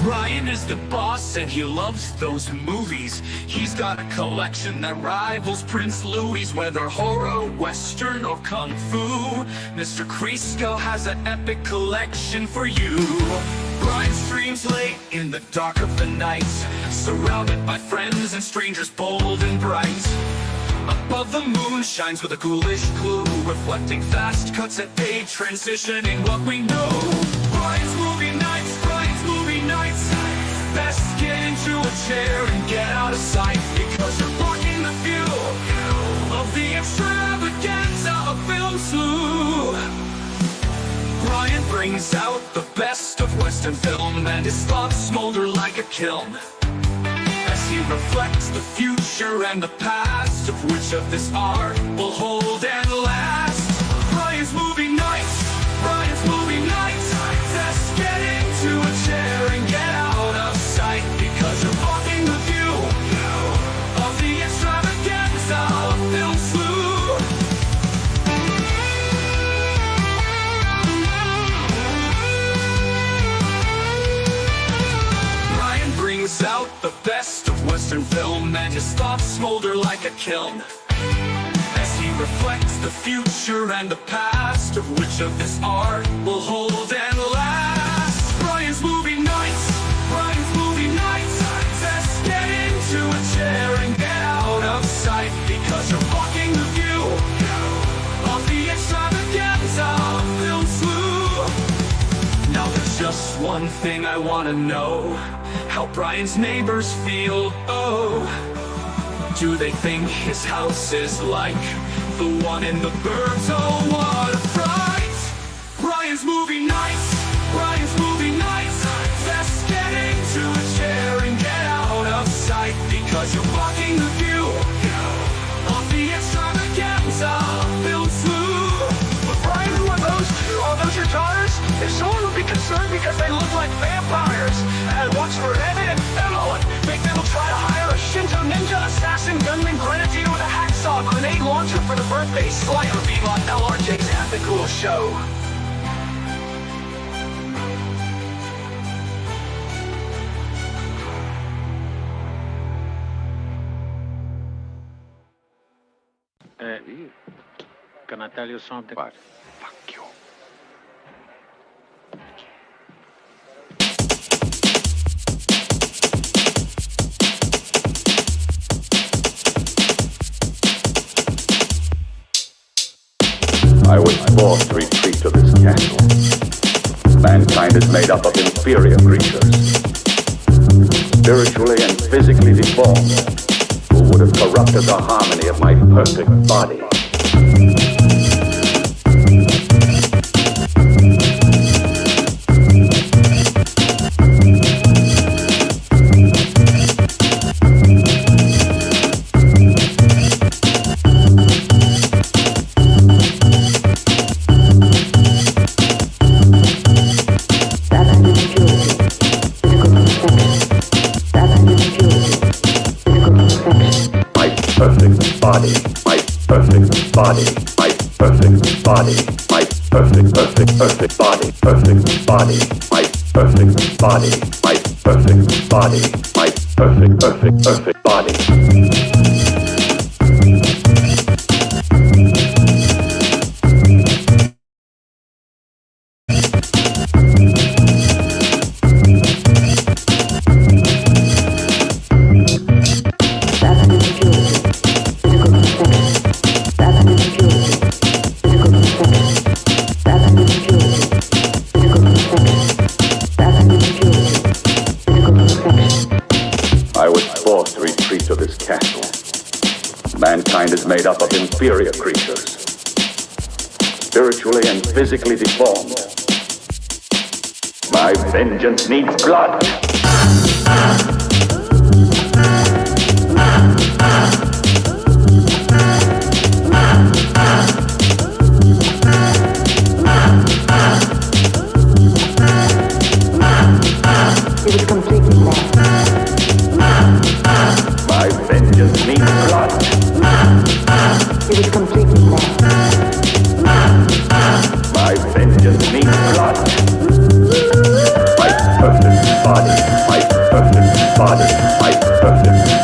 Ryan is the boss and he loves those movies. He's got a collection that rivals Prince Louis. Whether horror, western, or kung fu, Mr. Crisco has an epic collection for you. Brian streams late in the dark of the night, surrounded by friends and strangers bold and bright. Above the moon shines with a ghoulish glow, reflecting fast cuts at page, transitioning what we know. Brian's movie nights, Brian's movie nights. Best get into a chair and get out of sight, because you're blocking the view of the extravaganza of film slew. Brian brings out the best of Western film, and his thoughts smolder like a kiln as he reflects the future and the past, of which of this art will hold and last. Brian's movie nights, Brian's movie nights. Just get into a chair and get out of sight, because you're blocking the view of the extravaganza of film slew. Brian brings out the best of Western film, and his thoughts smolder like a kiln as he reflects the future and the past, of which of this art will hold and last. Brian's movie nights, Brian's movie nights. Just get into a chair and get out of sight, because you're blocking the view of the extravaganza of film slew. Now there's just one thing I wanna know: how Brian's neighbors feel. Oh, do they think his house is like the one in the burbs? Oh, what a fright! Brian's movie nights, Brian's movie nights. Just get into a chair and get out of sight, because you're blocking the view of the extravaganza of film slew. But Brian, who are those two? Are those your daughters? If someone would be concerned because they look like vampires, and watch for Emmett and Fellow, and make them try to hire a Shinto ninja assassin gunman grenadier with a hacksaw grenade launcher for the birthday Slayer beam on LRJ's ethical show. Can I tell you something? What? Fuck you. I was forced to retreat to this castle. Mankind is made up of inferior creatures, spiritually and physically deformed, who would have corrupted the harmony of my perfect body. Perfect body. Mankind is made up of inferior creatures, spiritually and physically deformed. My vengeance needs blood. It was completely lost. My vengeance needs blood. It was completely lost. My vengeance needs blood. My perfect body.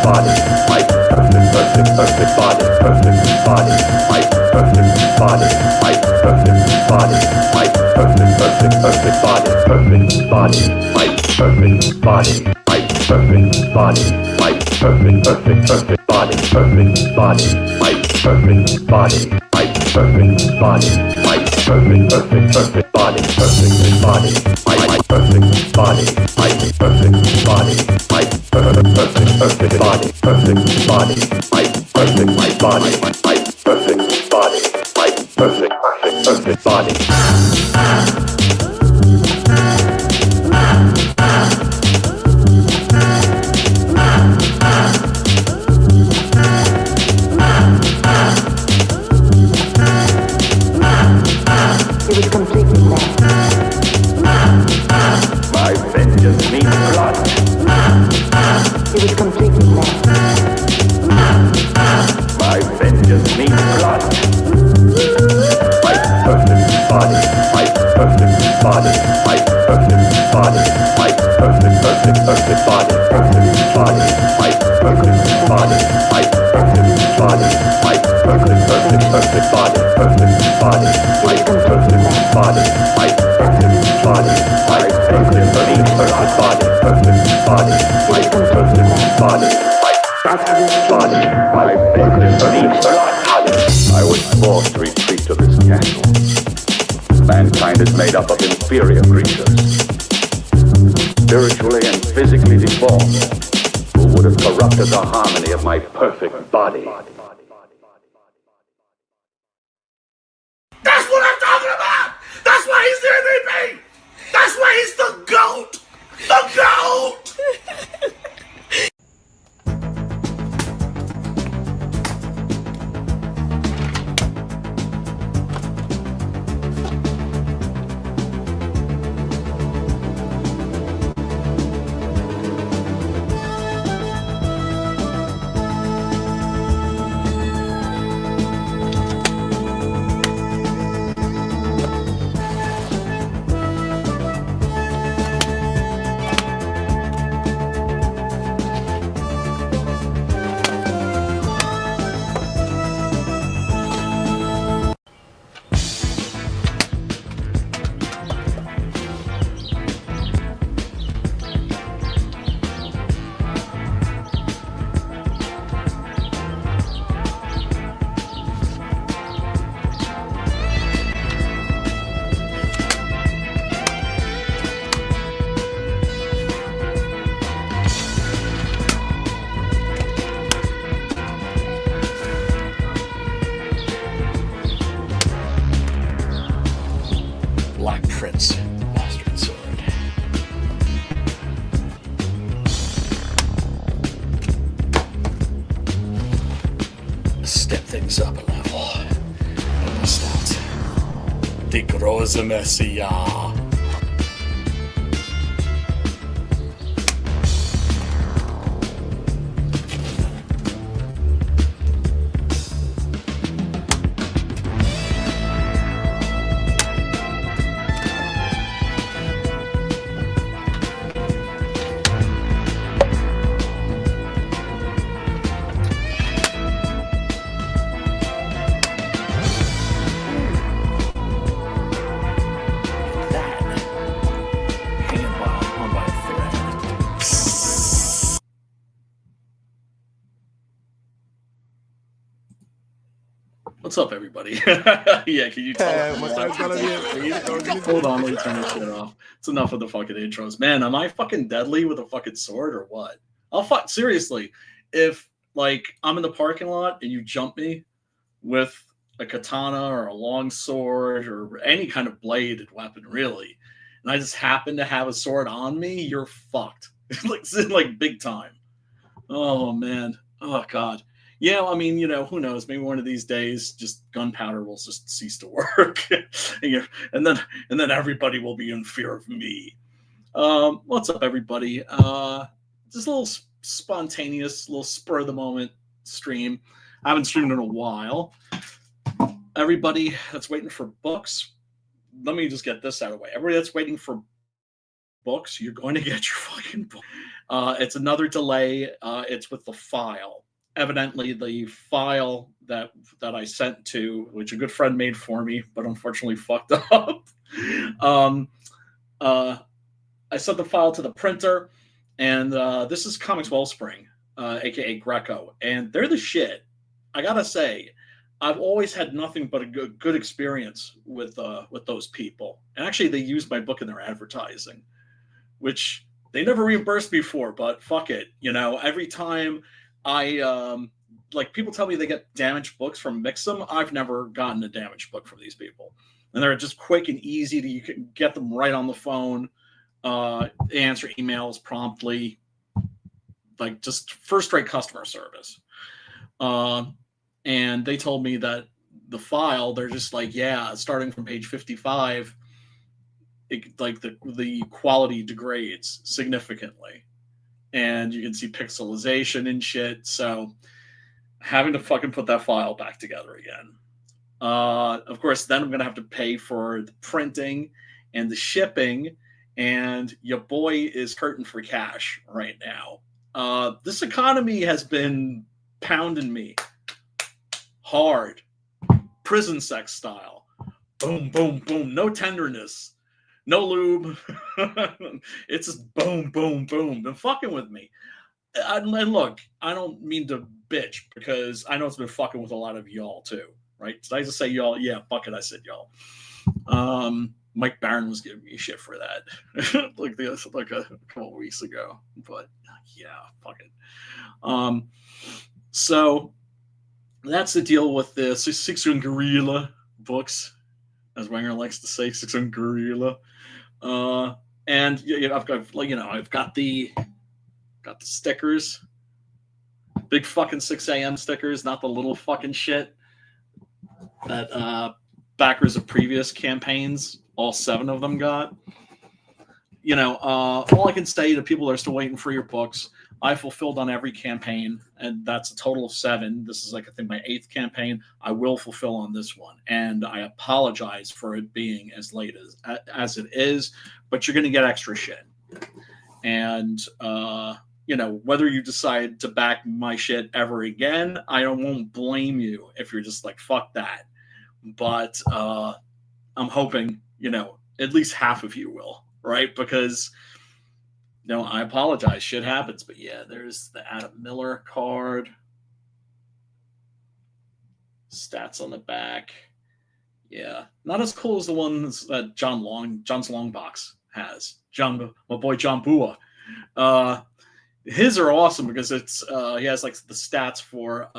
body, my perfect body, perfect body, my perfect body, my perfect body, my perfect body, perfect body, my perfect body, my perfect body, my perfect body, perfect body, my perfect body, my perfect body, my perfect body, perfect body, my perfect body, my perfect body, my perfect body, perfect body, my perfect body, my perfect body, my perfect body. He was completely lost. My vengeance needs blood. He was completely lost. My vengeance needs blood. My perfect body, my perfect body, my perfect body, my perfect body, perfect body, my perfect body, my perfect body, my perfect body, perfect body, my perfect body, my perfect body, my vengeance needs perfect body, perfect body, my perfect body, my perfect body, my vengeance needs blood. I was forced to retreat to this castle. Mankind is made up of inferior creatures, spiritually and physically deformed, who would have corrupted the harmony of my perfect body. That's what I'm talking about! That's why he's the MVP! That's why he's the GOAT! The GOAT! Black Prince, Bastard Sword. Step things up a level. And start. Die große Messiah. What's up, everybody? Yeah, can you tell? Hold on, let me turn this shit off. It's enough of the fucking intros. Man, am I fucking deadly with a fucking sword or what? I'll fuck seriously. If like I'm in the parking lot and you jump me with a katana or a long sword or any kind of bladed weapon, really, and I just happen to have a sword on me, you're fucked. like big time. Oh man. Oh god. Yeah, I mean, who knows? Maybe one of these days, just gunpowder will just cease to work, and then everybody will be in fear of me. What's up, everybody? Just a little spontaneous, little spur of the moment stream. I haven't streamed in a while. Everybody that's waiting for books, let me just get this out of the way. Everybody that's waiting for books, you're going to get your fucking book. It's another delay. It's with the file. Evidently, the file that I sent to, which a good friend made for me, but unfortunately fucked up. I sent the file to the printer, and this is Comics Wellspring, aka Greco, and they're the shit. I gotta say, I've always had nothing but a good experience with those people. And actually, they used my book in their advertising, which they never reimbursed me for. But fuck it, every time I like people tell me they get damaged books from Mixam, I've never gotten a damaged book from these people, and they're just quick and easy. You can get them right on the phone. Answer emails promptly, like just first-rate customer service. And they told me that the file, they're just like, yeah, starting from page 55, like the quality degrades significantly, and you can see pixelization and shit. So having to fucking put that file back together again. Of course, then I'm gonna have to pay for the printing and the shipping. And your boy is hurting for cash right now. This economy has been pounding me hard, prison sex style. Boom, boom, boom. No tenderness, no lube. It's just boom, boom, boom. Been fucking with me. And look, I don't mean to bitch because I know it's been fucking with a lot of y'all too, right? Did I just say y'all? Yeah, fuck it, I said y'all. Mike Barron was giving me shit for that like a couple of weeks ago, but yeah, fuck it. So that's the deal with the Six Gun Gorilla books, as Wenger likes to say, Six Gun Gorilla. And I've got the stickers, big fucking 6 a.m. stickers, not the little fucking shit that backers of previous campaigns, all 7 of them got. All I can say to people that are still waiting for your books, I fulfilled on every campaign, and that's a total of 7. This is I think my 8th campaign. I will fulfill on this one, and I apologize for it being as late as it is, but you're going to get extra shit. And whether you decide to back my shit ever again, I won't blame you if you're just like, fuck that. But I'm hoping, at least half of you will, right? Because, I apologize. Shit happens. But yeah, there's the Adam Miller card. Stats on the back. Yeah. Not as cool as the ones that John's Long Box has. My boy John Bua. His are awesome because it's he has like the stats for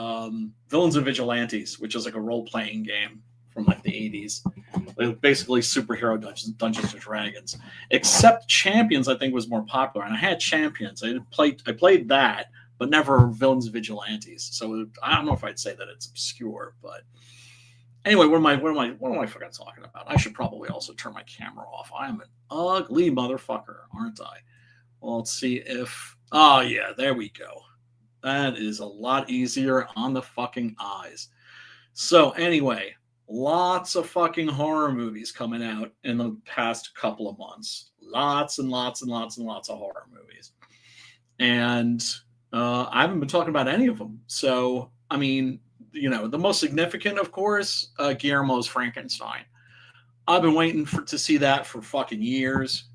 Villains and Vigilantes, which is like a role-playing game from like the 80s. Basically superhero Dungeons and Dragons. Except Champions, I think, was more popular. And I had Champions. I played that, but never Villains and Vigilantes. So I don't know if I'd say that it's obscure, but anyway, what am I fucking talking about? I should probably also turn my camera off. I am an ugly motherfucker, aren't I? Well, let's see if oh yeah, there we go. That is a lot easier on the fucking eyes. So anyway, lots of fucking horror movies coming out in the past couple of months. Lots and lots and lots and lots of horror movies. And I haven't been talking about any of them. So, I mean, the most significant, of course, Guillermo's Frankenstein. I've been waiting to see that for fucking years.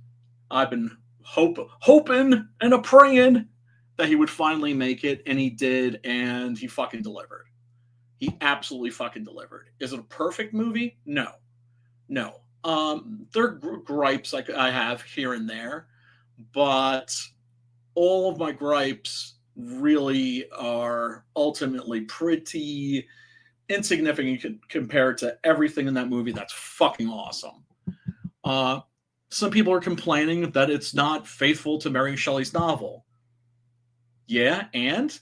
I've been hoping and a praying that he would finally make it, and he did, and he fucking delivered. He absolutely fucking delivered. Is it a perfect movie? No. There are gripes like I have here and there, but all of my gripes really are ultimately pretty insignificant compared to everything in that movie that's fucking awesome. Some people are complaining that it's not faithful to Mary Shelley's novel. Yeah, and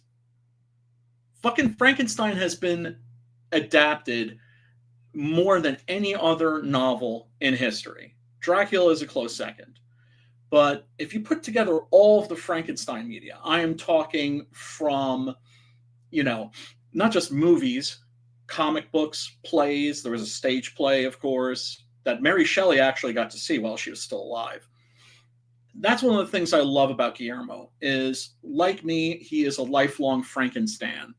fucking Frankenstein has been adapted more than any other novel in history. Dracula is a close second. But if you put together all of the Frankenstein media, I am talking from, not just movies, comic books, plays. There was a stage play, of course, that Mary Shelley actually got to see while she was still alive. that's one of the things I love about Guillermo is, like me, he is a lifelong Frankenstein.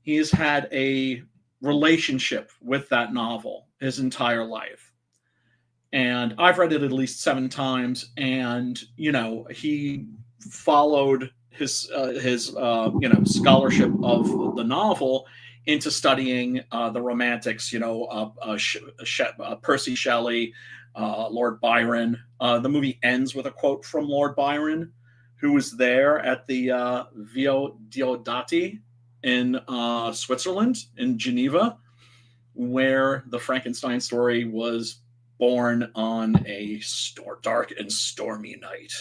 He has had a relationship with that novel his entire life. And I've read it at least 7 times. And, you know, he followed his scholarship of the novel into studying the Romantics, Percy Shelley, Lord Byron. The movie ends with a quote from Lord Byron, who was there at the Via Diodati in Switzerland, in Geneva, where the Frankenstein story was born on a dark and stormy night.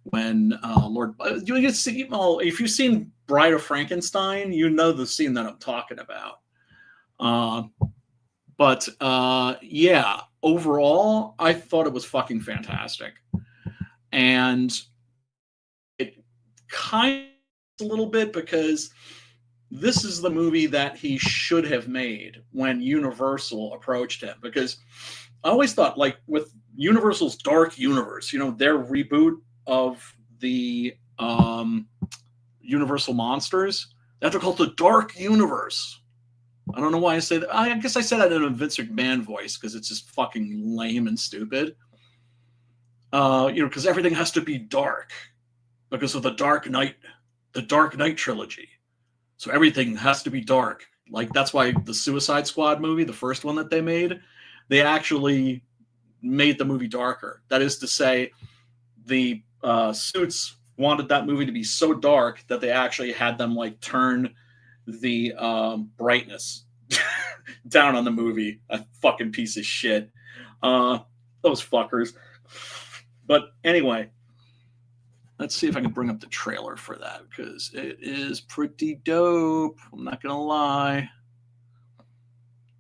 When if you've seen Bride of Frankenstein, you know the scene that I'm talking about. But yeah, overall, I thought it was fucking fantastic. And it kind of a little bit because this is the movie that he should have made when Universal approached him. Because I always thought, like, with Universal's Dark Universe, you know, their reboot of the Universal Monsters, they're called the Dark Universe. I don't know why I say that. I guess I said that in a Vince McMahon voice because it's just fucking lame and stupid. Because everything has to be dark because of the Dark Knight trilogy. So everything has to be dark. Like, that's why the Suicide Squad movie, the first one that they made, they actually made the movie darker. That is to say, the suits wanted that movie to be so dark that they actually had them like turn the brightness down on the movie. A fucking piece of shit. Those fuckers. But anyway, let's see if I can bring up the trailer for that because it is pretty dope. I'm not gonna lie.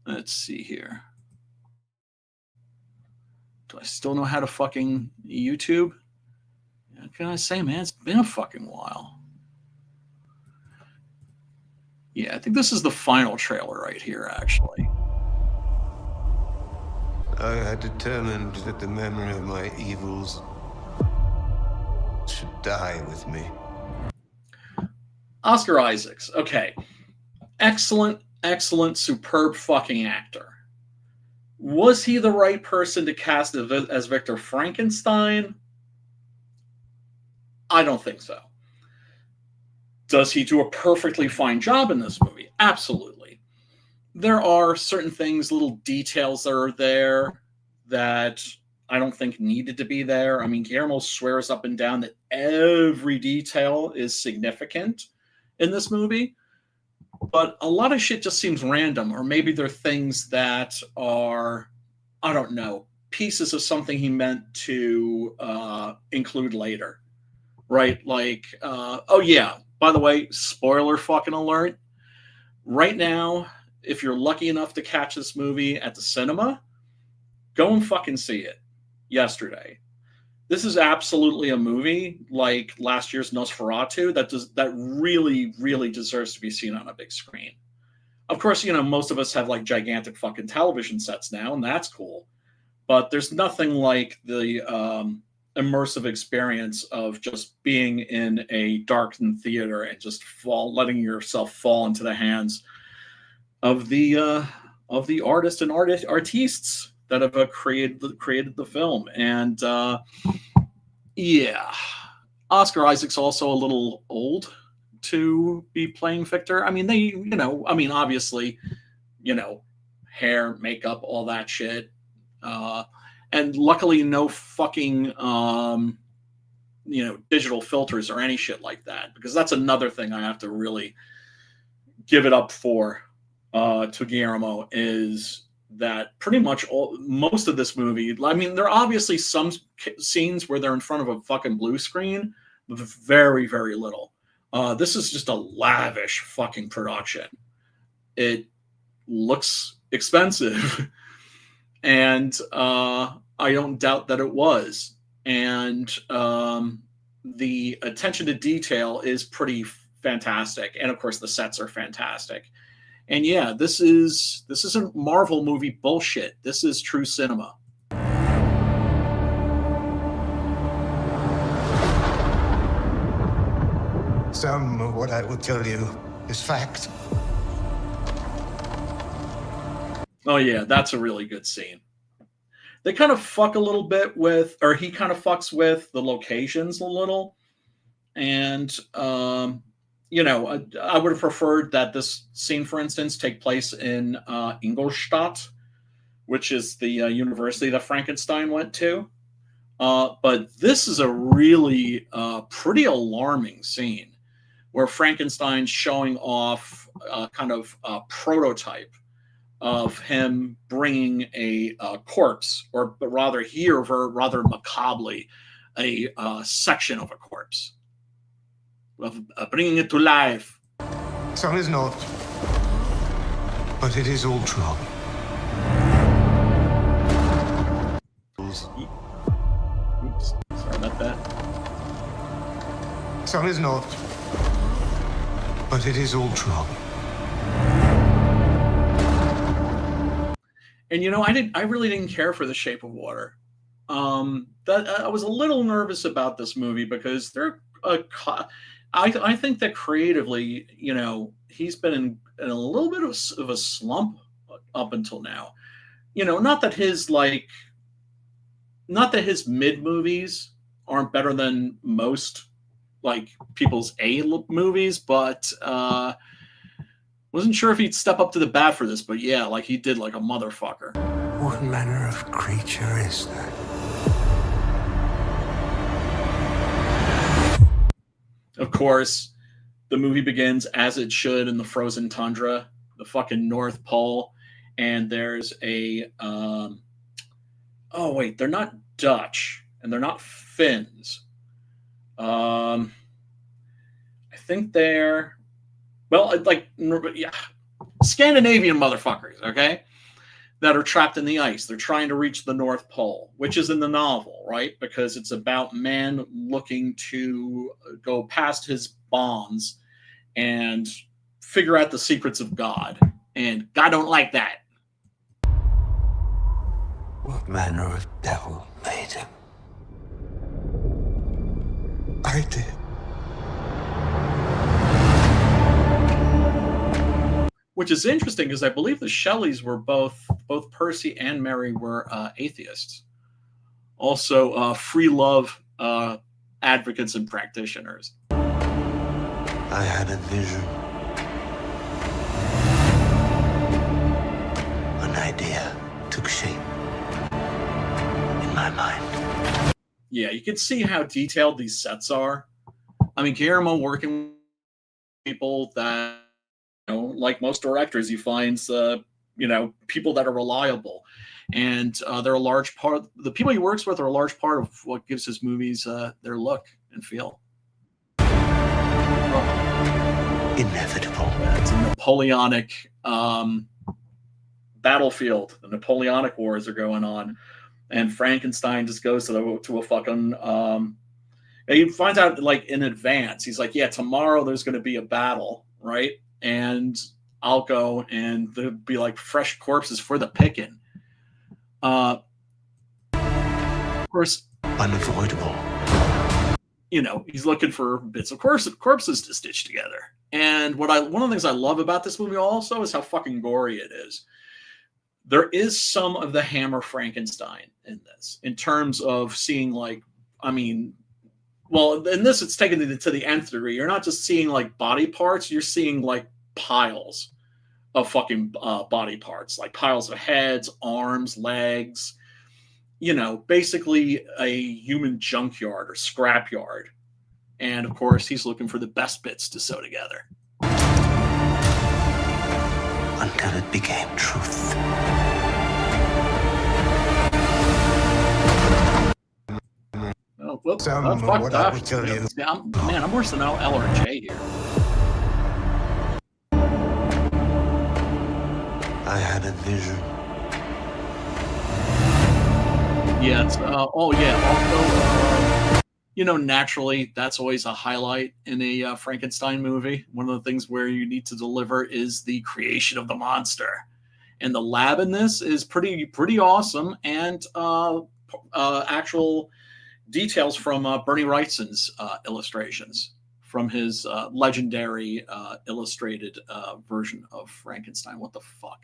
Let's see here. Do I still know how to fucking YouTube? What can I say, man? It's been a fucking while. Yeah, I think this is the final trailer right here, actually. I had determined that the memory of my evils should die with me. Oscar Isaacs. Okay. Excellent, superb fucking actor. Was he the right person to cast as Victor Frankenstein? I don't think so. Does he do a perfectly fine job in this movie? Absolutely. There are certain things, little details that are there that I don't think needed to be there. I mean, Guillermo swears up and down that every detail is significant in this movie, but a lot of shit just seems random, or maybe they're things that are, I don't know, pieces of something he meant to include later, right? Like, oh yeah, by the way, spoiler fucking alert. Right now, if you're lucky enough to catch this movie at the cinema, go and fucking see it yesterday. This is absolutely a movie like last year's Nosferatu that really, really deserves to be seen on a big screen. Of course, you know, most of us have like gigantic fucking television sets now, and that's cool. But there's nothing like the immersive experience of just being in a darkened theater and just letting yourself fall into the hands of the artists and artistes that have created the film. And yeah, Oscar Isaac's also a little old to be playing Victor. I mean, obviously, hair, makeup, all that shit. And luckily no fucking, digital filters or any shit like that, because that's another thing I have to really give it up for to Guillermo, is that pretty much most of this movie, I mean, there are obviously some scenes where they're in front of a fucking blue screen, but very, very little. This is just a lavish fucking production. It looks expensive. And I don't doubt that it was. And the attention to detail is pretty fantastic. And of course, the sets are fantastic. And yeah, this isn't Marvel movie bullshit. This is true cinema. what I will tell you is fact. Oh yeah, that's a really good scene. They kind of fuck a little bit with, or he kind of fucks with the locations a little. And, I would have preferred that this scene, for instance, take place in Ingolstadt, which is the university that Frankenstein went to. But this is a really pretty alarming scene where Frankenstein's showing off kind of a prototype of him bringing a corpse, or but rather here, rather macabrely, a section of a corpse, of bringing it to life. Some is not, but it is all true. Oops, sorry about that. Some is not, but it is all true. And I really didn't care for The Shape of Water. That I was a little nervous about this movie because I think that creatively, he's been in a little bit of a slump up until now. Not that his mid movies aren't better than most people's A movies, but wasn't sure if he'd step up to the bat for this, but yeah, he did like a motherfucker. What manner of creature is that? Of course, the movie begins as it should in the frozen tundra, the fucking North Pole, and there's a oh wait, they're not Dutch and they're not Finns. I think they're Scandinavian motherfuckers, okay, that are trapped in the ice. They're trying to reach the North Pole, which is in the novel, right? Because it's about man looking to go past his bonds and figure out the secrets of God. And God don't like that. What manner of devil made him? I did. Which is interesting because I believe the Shelleys were both Percy and Mary were atheists. Also, free love advocates and practitioners. I had a vision. An idea took shape in my mind. Yeah, you can see how detailed these sets are. I mean, Guillermo working with people that, like most directors, he finds, people that are reliable. And they're a large part, the people he works with are a large part of what gives his movies their look and feel. Inevitable. It's a Napoleonic battlefield. The Napoleonic Wars are going on. And Frankenstein just goes to a fucking... he finds out, in advance. He's like, yeah, tomorrow there's going to be a battle, right? And I'll go, and there'll be fresh corpses for the picking. Of course, unavoidable. He's looking for bits of corpses to stitch together. And one of the things I love about this movie also is how fucking gory it is. There is some of the Hammer Frankenstein in this, in terms of seeing in this it's taken to the nth degree. You're not just seeing body parts, you're seeing piles of fucking body parts, piles of heads, arms, legs, basically a human junkyard or scrapyard. And of course, he's looking for the best bits to sew together. Until it became truth. Oh, whoops. What I will tell you. I'm worse than L or J here. I had a vision. Yeah, it's, also, naturally, that's always a highlight in a Frankenstein movie. One of the things where you need to deliver is the creation of the monster. And the lab in this is pretty awesome, and actual details from Bernie Wrightson's illustrations from his legendary illustrated version of Frankenstein. What the fuck?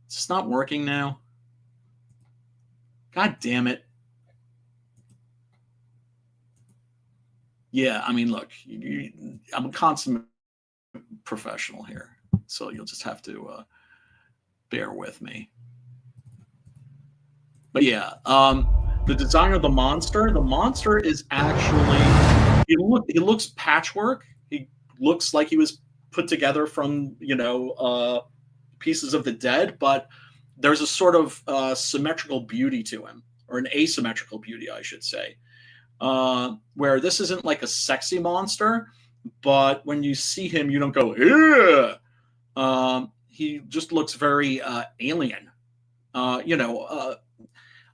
It's not working now. God damn it. Yeah, I mean, look, I'm a consummate professional here, so you'll just have to bear with me. But yeah, the design of the monster is actually, he looks patchwork. He looks like he was put together from, pieces of the dead, but there's a sort of symmetrical beauty to him, or an asymmetrical beauty, I should say. Where this isn't like a sexy monster, but when you see him, you don't go, "Ugh." He just looks very alien.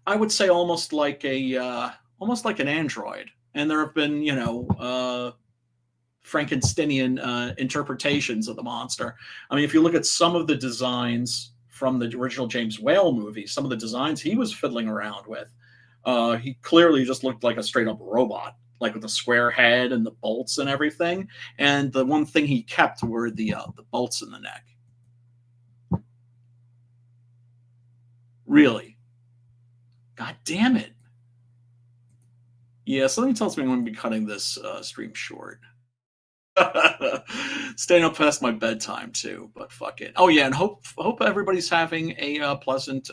I would say almost like an android. And there have been, Frankensteinian interpretations of the monster. I mean, if you look at some of the designs from the original James Whale movie, some of the designs he was fiddling around with, he clearly just looked like a straight up robot, like with a square head and the bolts and everything. And the one thing he kept were the bolts in the neck. Really? God damn it. Yeah, something tells me I'm going to be cutting this stream short. Staying up past my bedtime too, but fuck it. Oh yeah, and hope everybody's having a pleasant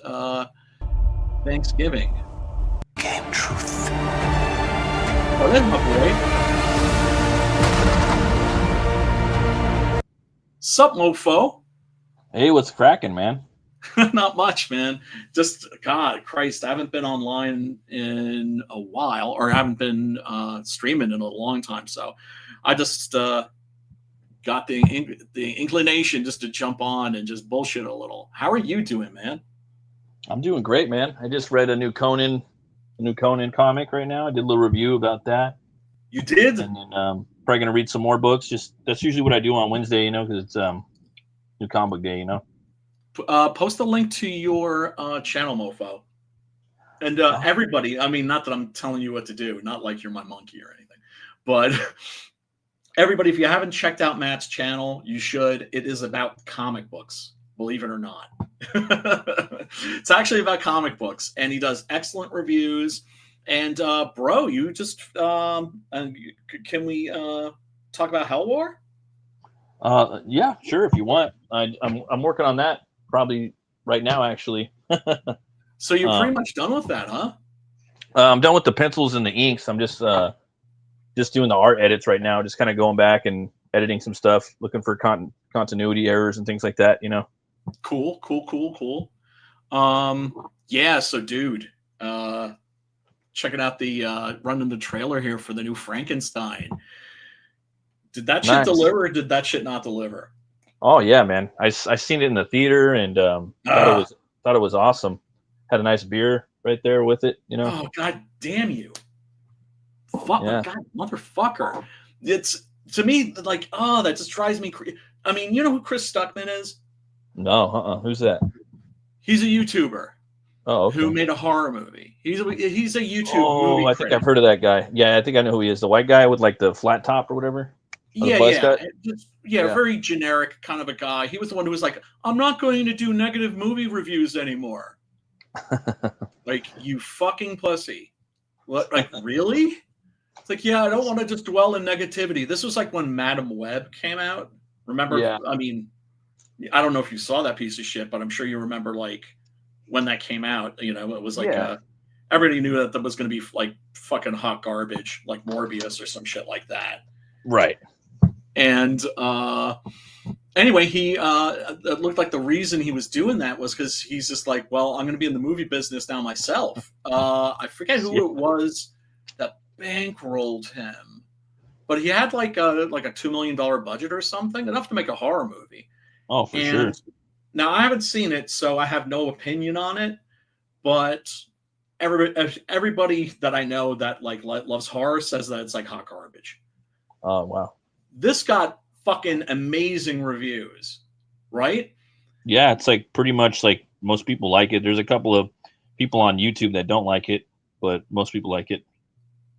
Thanksgiving. Game truth. Oh, that's my boy. Sup, mofo? Hey, what's cracking, man? Not much, man. Just, God Christ, I haven't been online in a while, or I haven't been streaming in a long time, so I just got the inclination just to jump on and just bullshit a little. How are you doing, man? I'm doing great, man. I just read a new Conan comic right now. I did a little review about that. You did? And then probably gonna read some more books. Just that's usually what I do on Wednesday, because it's new comic book day, Post a link to your channel, mofo. And everybody, I mean, not that I'm telling you what to do, not like you're my monkey or anything, but everybody, if you haven't checked out Matt's channel, you should. It is about comic books, believe it or not. It's actually about comic books, and he does excellent reviews. And bro, you just can we talk about Hell War? Yeah, sure, if you want. I'm working on that probably right now, actually. So you're pretty much done with that, huh? I'm done with the pencils and the inks. I'm just doing the art edits right now, just kind of going back and editing some stuff, looking for continuity errors and things like that, Cool. Yeah, so dude, checking out the running the trailer here for the new Frankenstein. Did that shit deliver, or did that shit not deliver? Oh yeah, man. I seen it in the theater and thought it was awesome. Had a nice beer right there with it, Oh, god damn you. Fuck, Yeah. God, motherfucker. It's, to me, like, oh, that just drives me crazy. I mean, you know who Chris Stuckman is? No, who's that? He's a YouTuber. Oh, okay. Who made a horror movie. He's a YouTube movie I think I've heard of that guy. Yeah, I think I know who he is. The white guy with like the flat top or whatever. Yeah. Very generic kind of a guy. He was the one who was like, I'm not going to do negative movie reviews anymore. Like, you fucking pussy. What? Like, really? It's like, yeah, I don't want to just dwell in negativity. This was like when Madam Web came out. Remember? Yeah. I mean, I don't know if you saw that piece of shit, but I'm sure you remember, like, when that came out, it was like, everybody knew that was going to be like fucking hot garbage, like Morbius or some shit like that. Right. And anyway, it looked like the reason he was doing that was because he's just like, well, I'm going to be in the movie business now myself. I forget who it was that bankrolled him, but he had like a $2 million budget or something, enough to make a horror movie. Oh, for sure. Now, I haven't seen it, so I have no opinion on it, but everybody that I know that like loves horror says that it's like hot garbage. Oh, wow. This got fucking amazing reviews, right? Yeah, it's like pretty much like most people like it. There's a couple of people on YouTube that don't like it, but most people like it.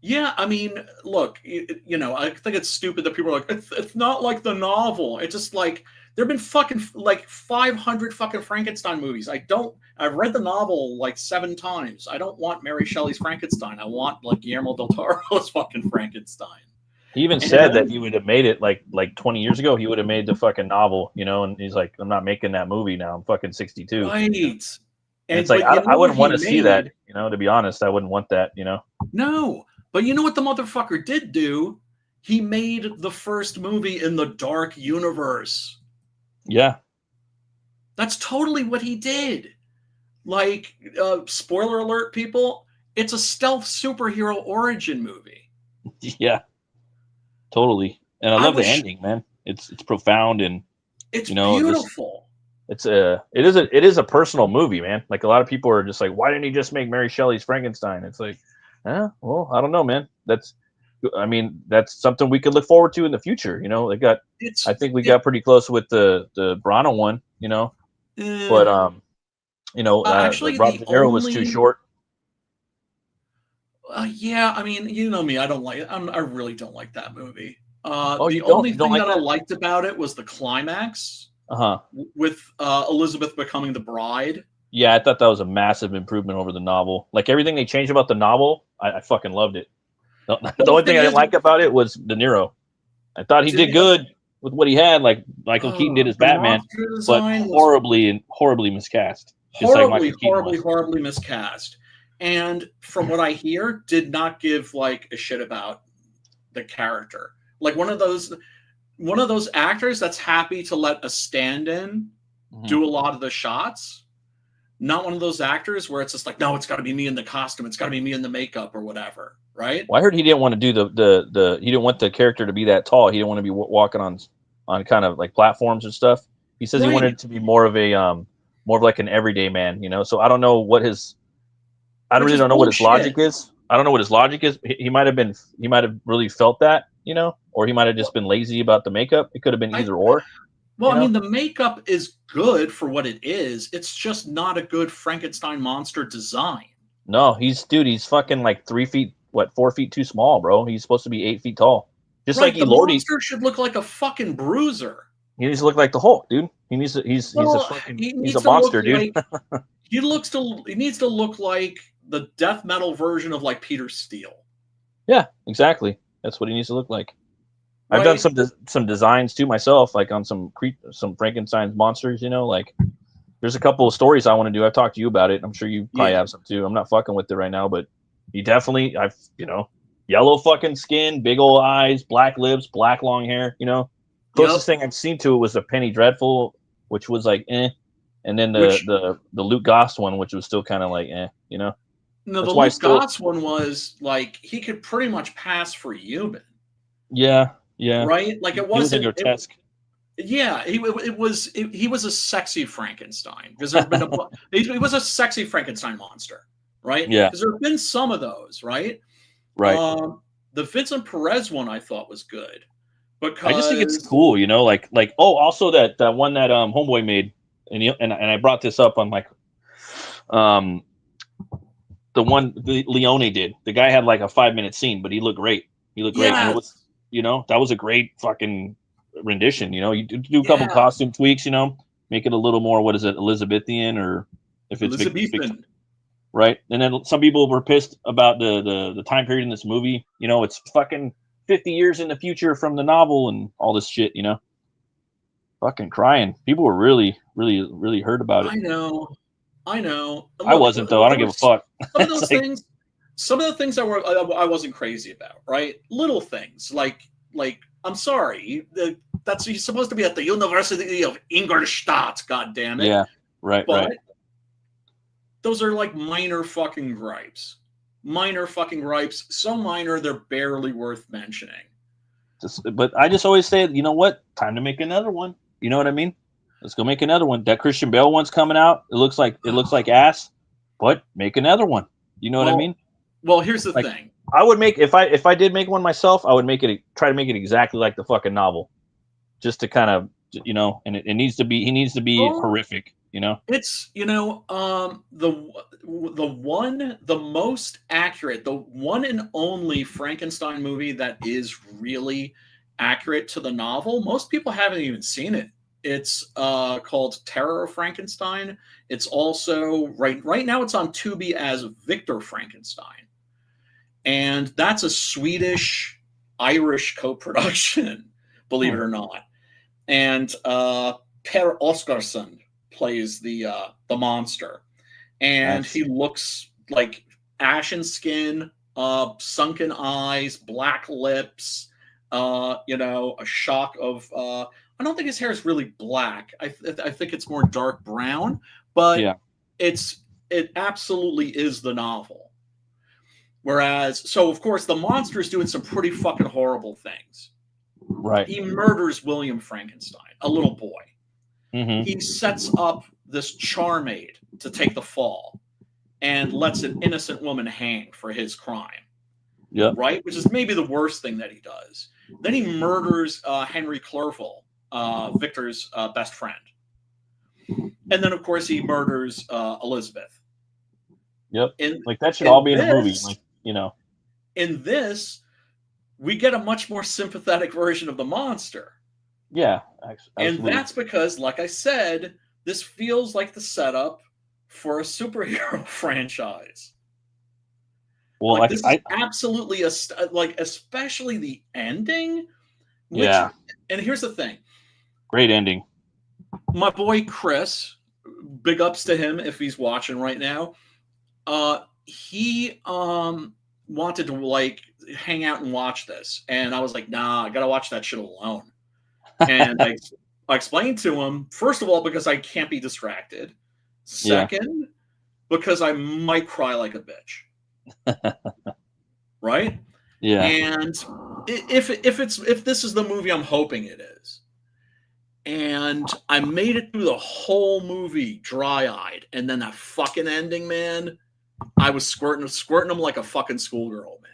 Yeah, I mean, look, I think it's stupid that people are like, it's not like the novel. It's just like there've been fucking like 500 fucking Frankenstein movies. I've read the novel like 7 times. I don't want Mary Shelley's Frankenstein. I want like Guillermo del Toro's fucking Frankenstein. He even said that he would have made it like 20 years ago. He would have made the fucking novel, and he's like, I'm not making that movie now. I'm fucking 62. Right. And it's like I wouldn't want to see that, to be honest. I wouldn't want that, No. But you know what the motherfucker did do? He made the first movie in the dark universe. Yeah. That's totally what he did. Like, spoiler alert, people, it's a stealth superhero origin movie. Yeah. Totally. And I love the ending, man. It's profound and it's beautiful. It is a personal movie, man. Like a lot of people are just like, why didn't he just make Mary Shelley's Frankenstein? It's like, well, I don't know, man. That's something we could look forward to in the future. I think we got pretty close with the Brana one, but actually, Robert De Niro was too short. Yeah, I mean, you know me, I really don't like that movie. The only thing that I liked about it was the climax. With Elizabeth becoming the bride. Yeah, I thought that was a massive improvement over the novel. Like everything they changed about the novel, I fucking loved it. The only thing I didn't like about it was De Niro. I thought he did good with what he had, like Michael Keaton did as Batman, but horribly miscast. Horribly miscast. And from what I hear, did not give like a shit about the character. Like one of those actors that's happy to let a stand-in do a lot of the shots. Not one of those actors where it's just like, no, it's got to be me in the costume. It's got to be me in the makeup or whatever, right? Well, I heard he didn't want to do he didn't want the character to be that tall. He didn't want to be walking on kind of like platforms and stuff. He says he wanted it to be more of like an everyday man, So I don't know what I really don't know what his logic is. I don't know what his logic is. He might have really felt that, or he might have just been lazy about the makeup. It could have been either or. Well, I mean, the makeup is good for what it is. It's just not a good Frankenstein monster design. No, he's fucking like 3 feet, 4 feet too small, bro. He's supposed to be 8 feet tall. Just like the monster should look like a fucking bruiser. He needs to look like the Hulk, dude. He's a monster, dude. Like, he needs to look like the death metal version of like Peter Steele. Yeah, exactly. That's what he needs to look like. I've done some designs too myself, like on some Frankenstein's monsters. Like there's a couple of stories I want to do. I've talked to you about it. I'm sure you probably have some too. I'm not fucking with it right now, but he definitely, yellow fucking skin, big old eyes, black lips, black long hair. Closest thing I've seen to it was the Penny Dreadful, which was like and then the Luke Goss one, which was still kind of like No, the Luke Goss one was like he could pretty much pass for human. Yeah. Yeah. Right? Like it wasn't grotesque. He was a sexy Frankenstein because there's been he was a sexy Frankenstein monster, right? Yeah. Because there have been some of those, right? Right. The Vincent Perez one I thought was good. Because I just think it's cool, also that one that Homeboy made, and I brought this up on like the one Leone did. The guy had like a 5-minute scene, but he looked great. He looked great. And it was that was a great fucking rendition. You do a couple costume tweaks, make it a little more, what is it, Elizabethan, or if it's Elizabethan. Right. And then some people were pissed about the time period in this movie. It's fucking 50 years in the future from the novel and all this shit, fucking crying. People were really, really, really hurt about it. I know. Look, I wasn't though. I don't give a fuck. Some of the things I wasn't crazy about, right? Little things like I'm sorry, he's supposed to be at the University of Ingolstadt. God damn it. Yeah, right. But those are like minor fucking gripes. So minor they're barely worth mentioning. But I just always say, you know what? Time to make another one. You know what I mean? Let's go make another one. That Christian Bale one's coming out. It looks like ass, but make another one. You know what I mean? Well, here's the thing. I would make if I did make one myself, I would try to make it exactly like the fucking novel, just to kind of and it needs to be he needs to be horrific. It's the most accurate, the one and only Frankenstein movie that is really accurate to the novel. Most people haven't even seen it. It's called Terror of Frankenstein. It's also right now it's on Tubi as Victor Frankenstein, and that's a Swedish Irish co-production, believe it or not. And Per Oscarsson plays the monster, and he looks like ashen skin, sunken eyes, black lips, a shock of. I don't think his hair is really black. I think it's more dark brown, but it absolutely is the novel. Whereas, so of course, the monster is doing some pretty fucking horrible things. Right. He murders William Frankenstein, a little boy. Mm-hmm. He sets up this charmaid to take the fall and lets an innocent woman hang for his crime. Yeah. Right? Which is maybe the worst thing that he does. Then he murders Henry Clerval, Victor's best friend. And then, of course, he murders Elizabeth. Yep. Like, that should all be in a movie. Like, In this, we get a much more sympathetic version of the monster. Yeah. Absolutely. And that's because, like I said, this feels like the setup for a superhero franchise. Well, like, this is absolutely especially the ending. Which, and here's the thing. Great ending. My boy Chris, big ups to him if he's watching right now. He wanted to hang out and watch this, and I was like, nah, I gotta watch that shit alone. And I explained to him, first of all, because I can't be distracted. Second, because I might cry like a bitch. Right? Yeah. And if this is the movie I'm hoping it is, and I made it through the whole movie dry-eyed, and then that fucking ending, man, I was squirting him like a fucking schoolgirl, man.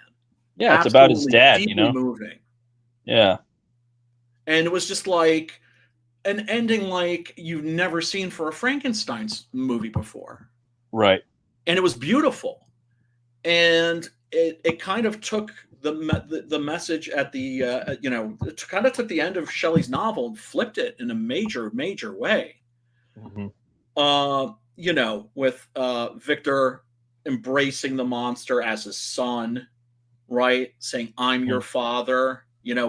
Yeah, it's about his dad, moving. Yeah. And it was just like an ending like you've never seen for a Frankenstein's movie before. Right. And it was beautiful. And it kind of took the message at the it kind of took the end of Shelley's novel and flipped it in a major way. Mm-hmm. With Victor embracing the monster as his son, right? Saying, I'm your father,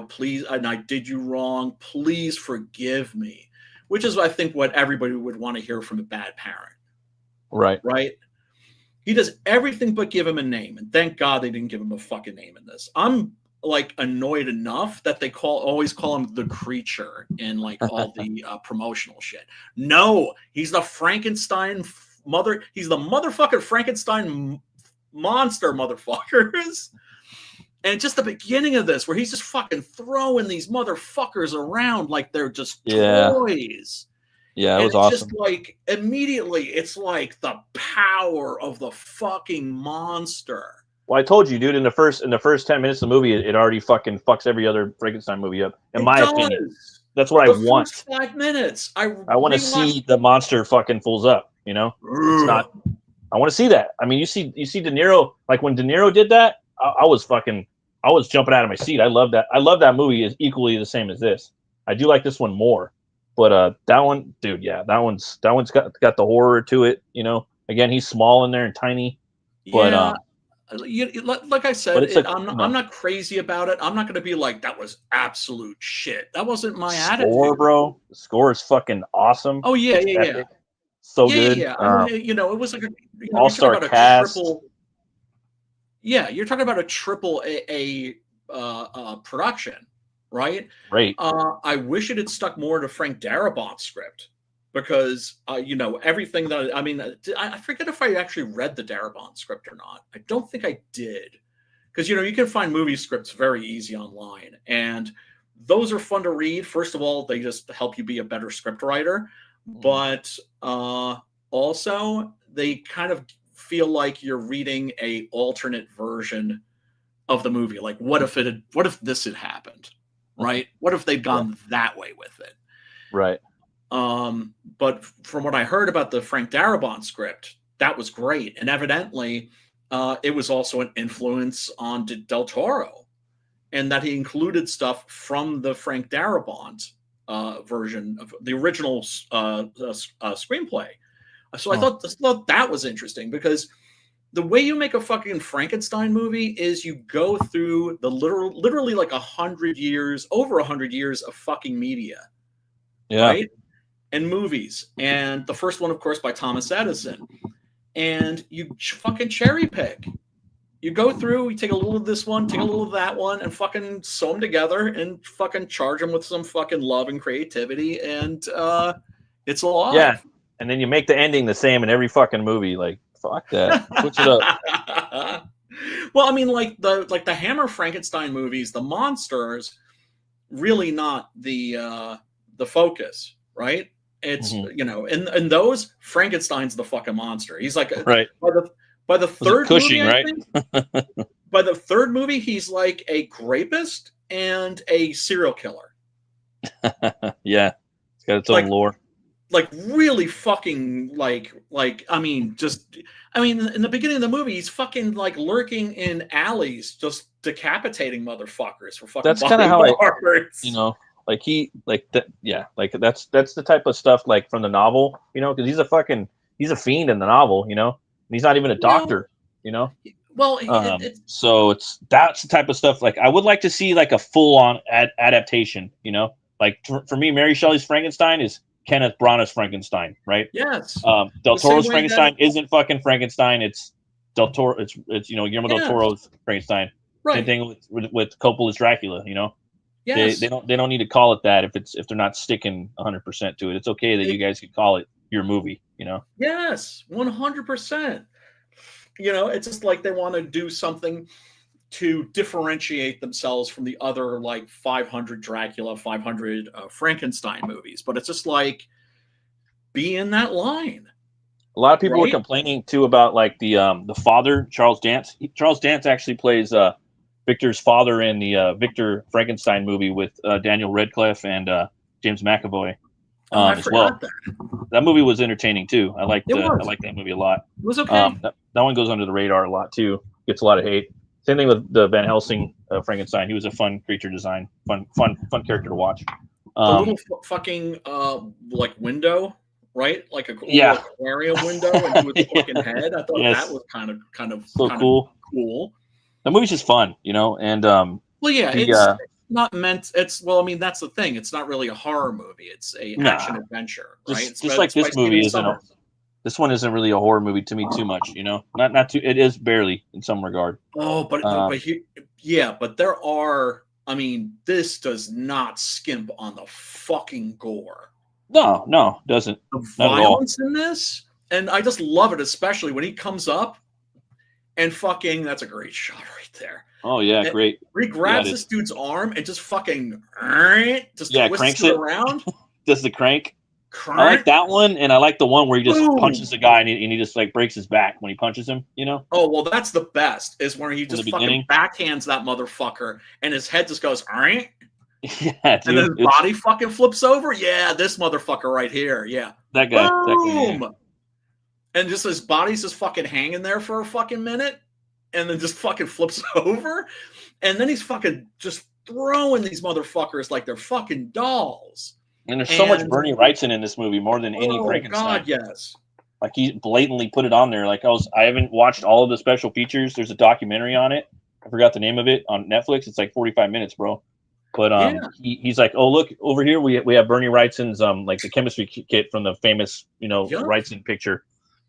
please, and I did you wrong, please forgive me, which is, I think, what everybody would want to hear from a bad parent. Right. He does everything but give him a name, and thank God they didn't give him a fucking name in this. I'm annoyed enough that they always call him the creature in all the promotional shit. No, he's the Frankenstein he's the motherfucking Frankenstein monster, motherfuckers. And just the beginning of this, where he's just fucking throwing these motherfuckers around like they're just toys. Yeah, it was awesome. Just immediately, it's like the power of the fucking monster. Well, I told you, dude, in the first 10 minutes of the movie, it already fucking fucks every other Frankenstein movie up. In my opinion. That's what I want. First 5 minutes. I want to see the monster fucking fools up, It's not. I want to see that. I mean, you see De Niro, like when De Niro did that, I was jumping out of my seat. I love that. I love that movie is equally the same as this. I do like this one more. But that one, dude, that one's got the horror to it, Again, he's small in there and tiny. But like I said, I'm not crazy about it. I'm not going to be like, that was absolute shit. That wasn't my attitude. Bro. The score is fucking awesome. Oh yeah. So good. Yeah. I mean, it was like all-star cast. You're talking about a triple A production, right? Right. I wish it had stuck more to Frank Darabont's script, because everything that I forget if I actually read the Darabont script or not. I don't think I did, because you can find movie scripts very easy online, and those are fun to read. First of all, they just help you be a better script writer, but also they kind of feel like you're reading a alternate version of the movie. Like, what if this had happened, right? What if they'd gone that way with it, right? But from what I heard about the Frank Darabont script, that was great. And evidently, it was also an influence on Del Toro, and that he included stuff from the Frank Darabont version of the original screenplay. So I thought that was interesting, because the way you make a fucking Frankenstein movie is you go through the literally like 100 years, over 100 years of fucking media, right? And movies. And the first one, of course, by Thomas Edison. And you fucking cherry pick. You go through, you take a little of this one, take a little of that one, and fucking sew them together and fucking charge them with some fucking love and creativity, and it's alive. Yeah, and then you make the ending the same in every fucking movie. Like, fuck that. Switch it up. Well, I mean, like the Hammer Frankenstein movies, the monsters really not the focus, right? It's you know, in those, Frankenstein's the fucking monster. He's like right. By the third Cushing, movie, I right? think, by the third movie, he's like a rapist and a serial killer. Yeah, it's got its own lore. Like really fucking like I mean in the beginning of the movie, he's fucking like lurking in alleys, just decapitating motherfuckers for fucking. That's kind of how you know, like that. Yeah, like that's the type of stuff like from the novel, you know, because he's a fiend in the novel, you know. He's not even a doctor, you know. Well, so that's the type of stuff. Like I would like to see like a full-on adaptation, you know. Like for me, Mary Shelley's Frankenstein is Kenneth Branagh's Frankenstein, right? Yes. Del Toro's Frankenstein isn't fucking Frankenstein. It's Del Toro. It's you know, Guillermo del Toro's Frankenstein. Right. Same thing with Coppola's Dracula. You know. Yes. They don't need to call it that if they're not sticking 100% to it. It's okay that you guys could call it your movie, you know. Yes, 100%. You know, it's just like they want to do something to differentiate themselves from the other like 500 Dracula, 500 Frankenstein movies, but it's just like be in that line. A lot of people were complaining too about like the father, Charles Dance. Charles Dance actually plays Victor's father in the Victor Frankenstein movie with Daniel Radcliffe and James McAvoy. As well. That movie was entertaining too. I liked that movie a lot. It was okay. That one goes under the radar a lot too. Gets a lot of hate. Same thing with the Van Helsing Frankenstein. He was a fun creature design, fun character to watch. The little fucking like window, right? Like a aquarium window into his fucking head. I thought that was kind of cool. Cool. The movie's just fun, you know. And it's not meant. I mean, that's the thing. It's not really a horror movie. It's a action adventure, right? Just like this movie isn't. This one isn't really a horror movie to me too much, you know. Not too. It is barely in some regard. Oh, but there are. I mean, this does not skimp on the fucking gore. No, doesn't. The violence in this, and I just love it, especially when he comes up and fucking. That's a great shot right there. Oh yeah, and great. He grabs this dude's arm and just fucking twists cranks it around. Does the crank? I like that one, and I like the one where he just punches the guy and he just like breaks his back when he punches him. You know? Oh well, that's the best. Is where he just fucking backhands that motherfucker, and his head just goes. Yeah, dude, and then his body fucking flips over. Yeah, this motherfucker right here. Yeah, that guy. Boom! And just his body's just fucking hanging there for a fucking minute. And then just fucking flips over. And then he's fucking just throwing these motherfuckers like they're fucking dolls. And there's so much Bernie Wrightson in this movie, more than any Frankenstein. God, yes. Like he blatantly put it on there. Like I haven't watched all of the special features. There's a documentary on it. I forgot the name of it on Netflix. It's like 45 minutes, bro. But he's like, oh look over here, we have Bernie Wrightson's like the chemistry kit from the famous Wrightson picture.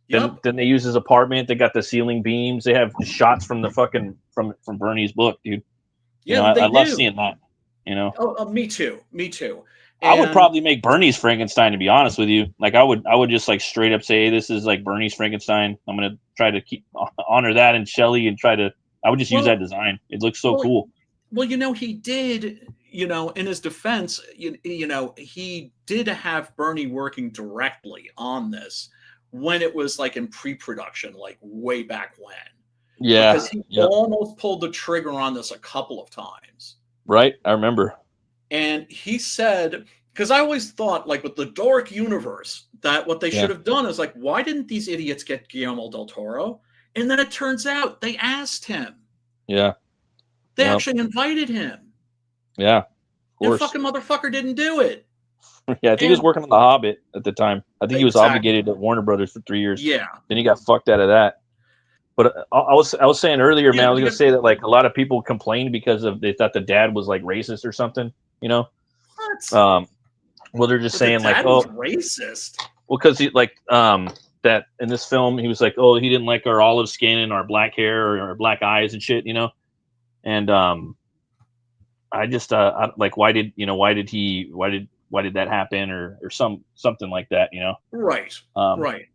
Then they use his apartment. They got the ceiling beams. They have shots from the fucking from Bernie's book, dude. Yeah, I love seeing that. You know. Oh, me too. And I would probably make Bernie's Frankenstein, to be honest with you. Like I would just like straight up say, hey, this is like Bernie's Frankenstein. I'm gonna try to honor that and Shelley and I would just use that design. It looks so cool. Well, he did. In his defense, he did have Bernie working directly on this. When it was like in pre-production, like way back when. Yeah. Because he almost pulled the trigger on this a couple of times. Right. I remember. And he said Because I always thought, like with the Doric universe, that what they should have done is like, why didn't these idiots get Guillermo del Toro? And then it turns out they asked him. Yeah. They actually invited him. Yeah. Of And course. fucking motherfucker didn't do it. Yeah, I think he was working on The Hobbit at the time. I think he was obligated to Warner Brothers for 3 years. Yeah. Then he got fucked out of that. But I was saying earlier, man, I was gonna say that like a lot of people complained because of they thought the dad was like racist or something, you know? What? Well, they're just saying like, was racist. Well, because he like that in this film he was like, oh, he didn't like our olive skin and our black hair or our black eyes and shit, you know? And I just like why did that happen or something like that, you know? Right. Right.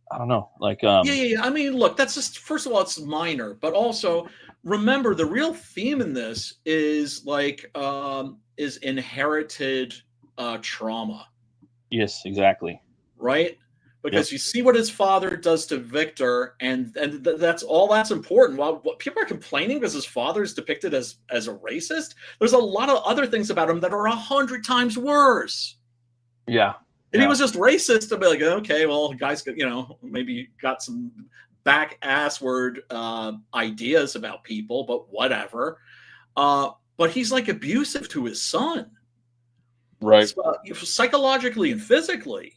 I don't know. Like yeah. I mean, look, that's just first of all, it's minor, but also remember the real theme in this is like is inherited trauma. Yes, exactly. Right? Because you see what his father does to Victor, and that's all that's important. While people are complaining because his father is depicted as a racist, there's a lot of other things about him that are 100 times worse. Yeah. If he was just racist, I'd be like, okay, well, guys, you know, maybe got some back ass word ideas about people, but whatever. But he's like abusive to his son, right? Psychologically and physically.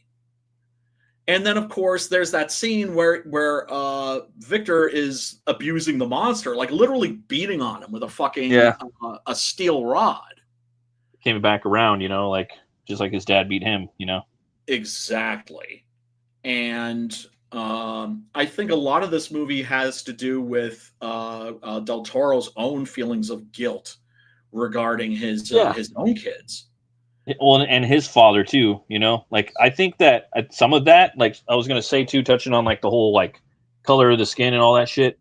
And then, of course, there's that scene where Victor is abusing the monster, like literally beating on him with a fucking a steel rod. Came back around, you know, like just like his dad beat him, you know. Exactly. And I think a lot of this movie has to do with Del Toro's own feelings of guilt regarding his own kids. Well, and his father too, you know. Like I think that some of that, like I was gonna say too, touching on like the whole like color of the skin and all that shit.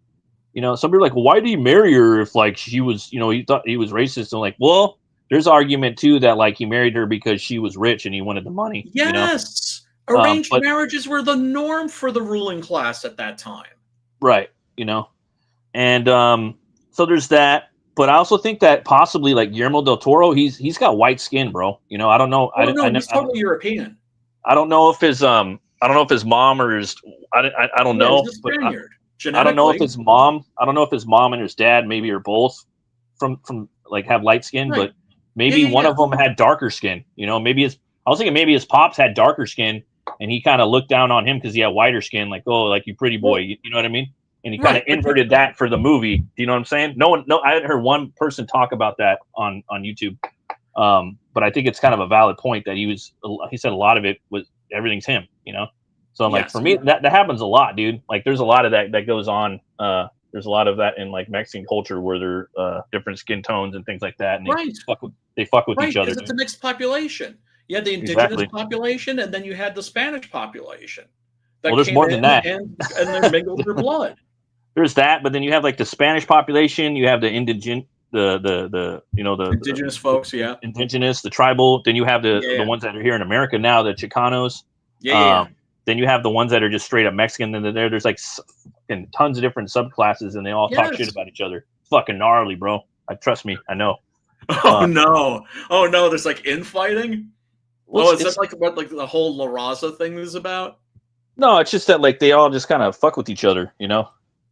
You know, somebody like, well, why did he marry her if like she was, you know, he thought he was racist? And like, well, there's argument too that like he married her because she was rich and he wanted the money. Yes, you know? Arranged marriages were the norm for the ruling class at that time. Right. You know, and so there's that. But I also think that possibly like Guillermo del Toro, he's got white skin, bro. You know, I don't know. He's totally European. I don't know if his mom or his I don't know. He's a Spaniard. I don't know if his mom and his dad maybe are both from like have light skin, but maybe one of them had darker skin. You know, I was thinking maybe his pops had darker skin and he kind of looked down on him because he had whiter skin, like, oh, like you pretty boy, you know what I mean? And he kind of inverted that for the movie. Do you know what I'm saying? No, I hadn't heard one person talk about that on YouTube. But I think it's kind of a valid point that he said a lot of it was everything's him, you know? So I'm like, for me, that happens a lot, dude. Like there's a lot of that goes on. There's a lot of that in like Mexican culture where they're different skin tones and things like that. And they fuck with each other. It's a mixed population. You had the indigenous population and then you had the Spanish population. Well, there's more than that. And they mingled their blood. There's that, but then you have like the Spanish population, you have the indigenous folks, indigenous, the tribal. Then you have the ones that are here in America now, the Chicanos. Then you have the ones that are just straight up Mexican. And there's like tons of different subclasses, and they all talk shit about each other. Fucking gnarly, bro. Trust me, I know. Oh no! There's like infighting. Is that like what like the whole La Raza thing is about? No, it's just that like they all just kind of fuck with each other, you know.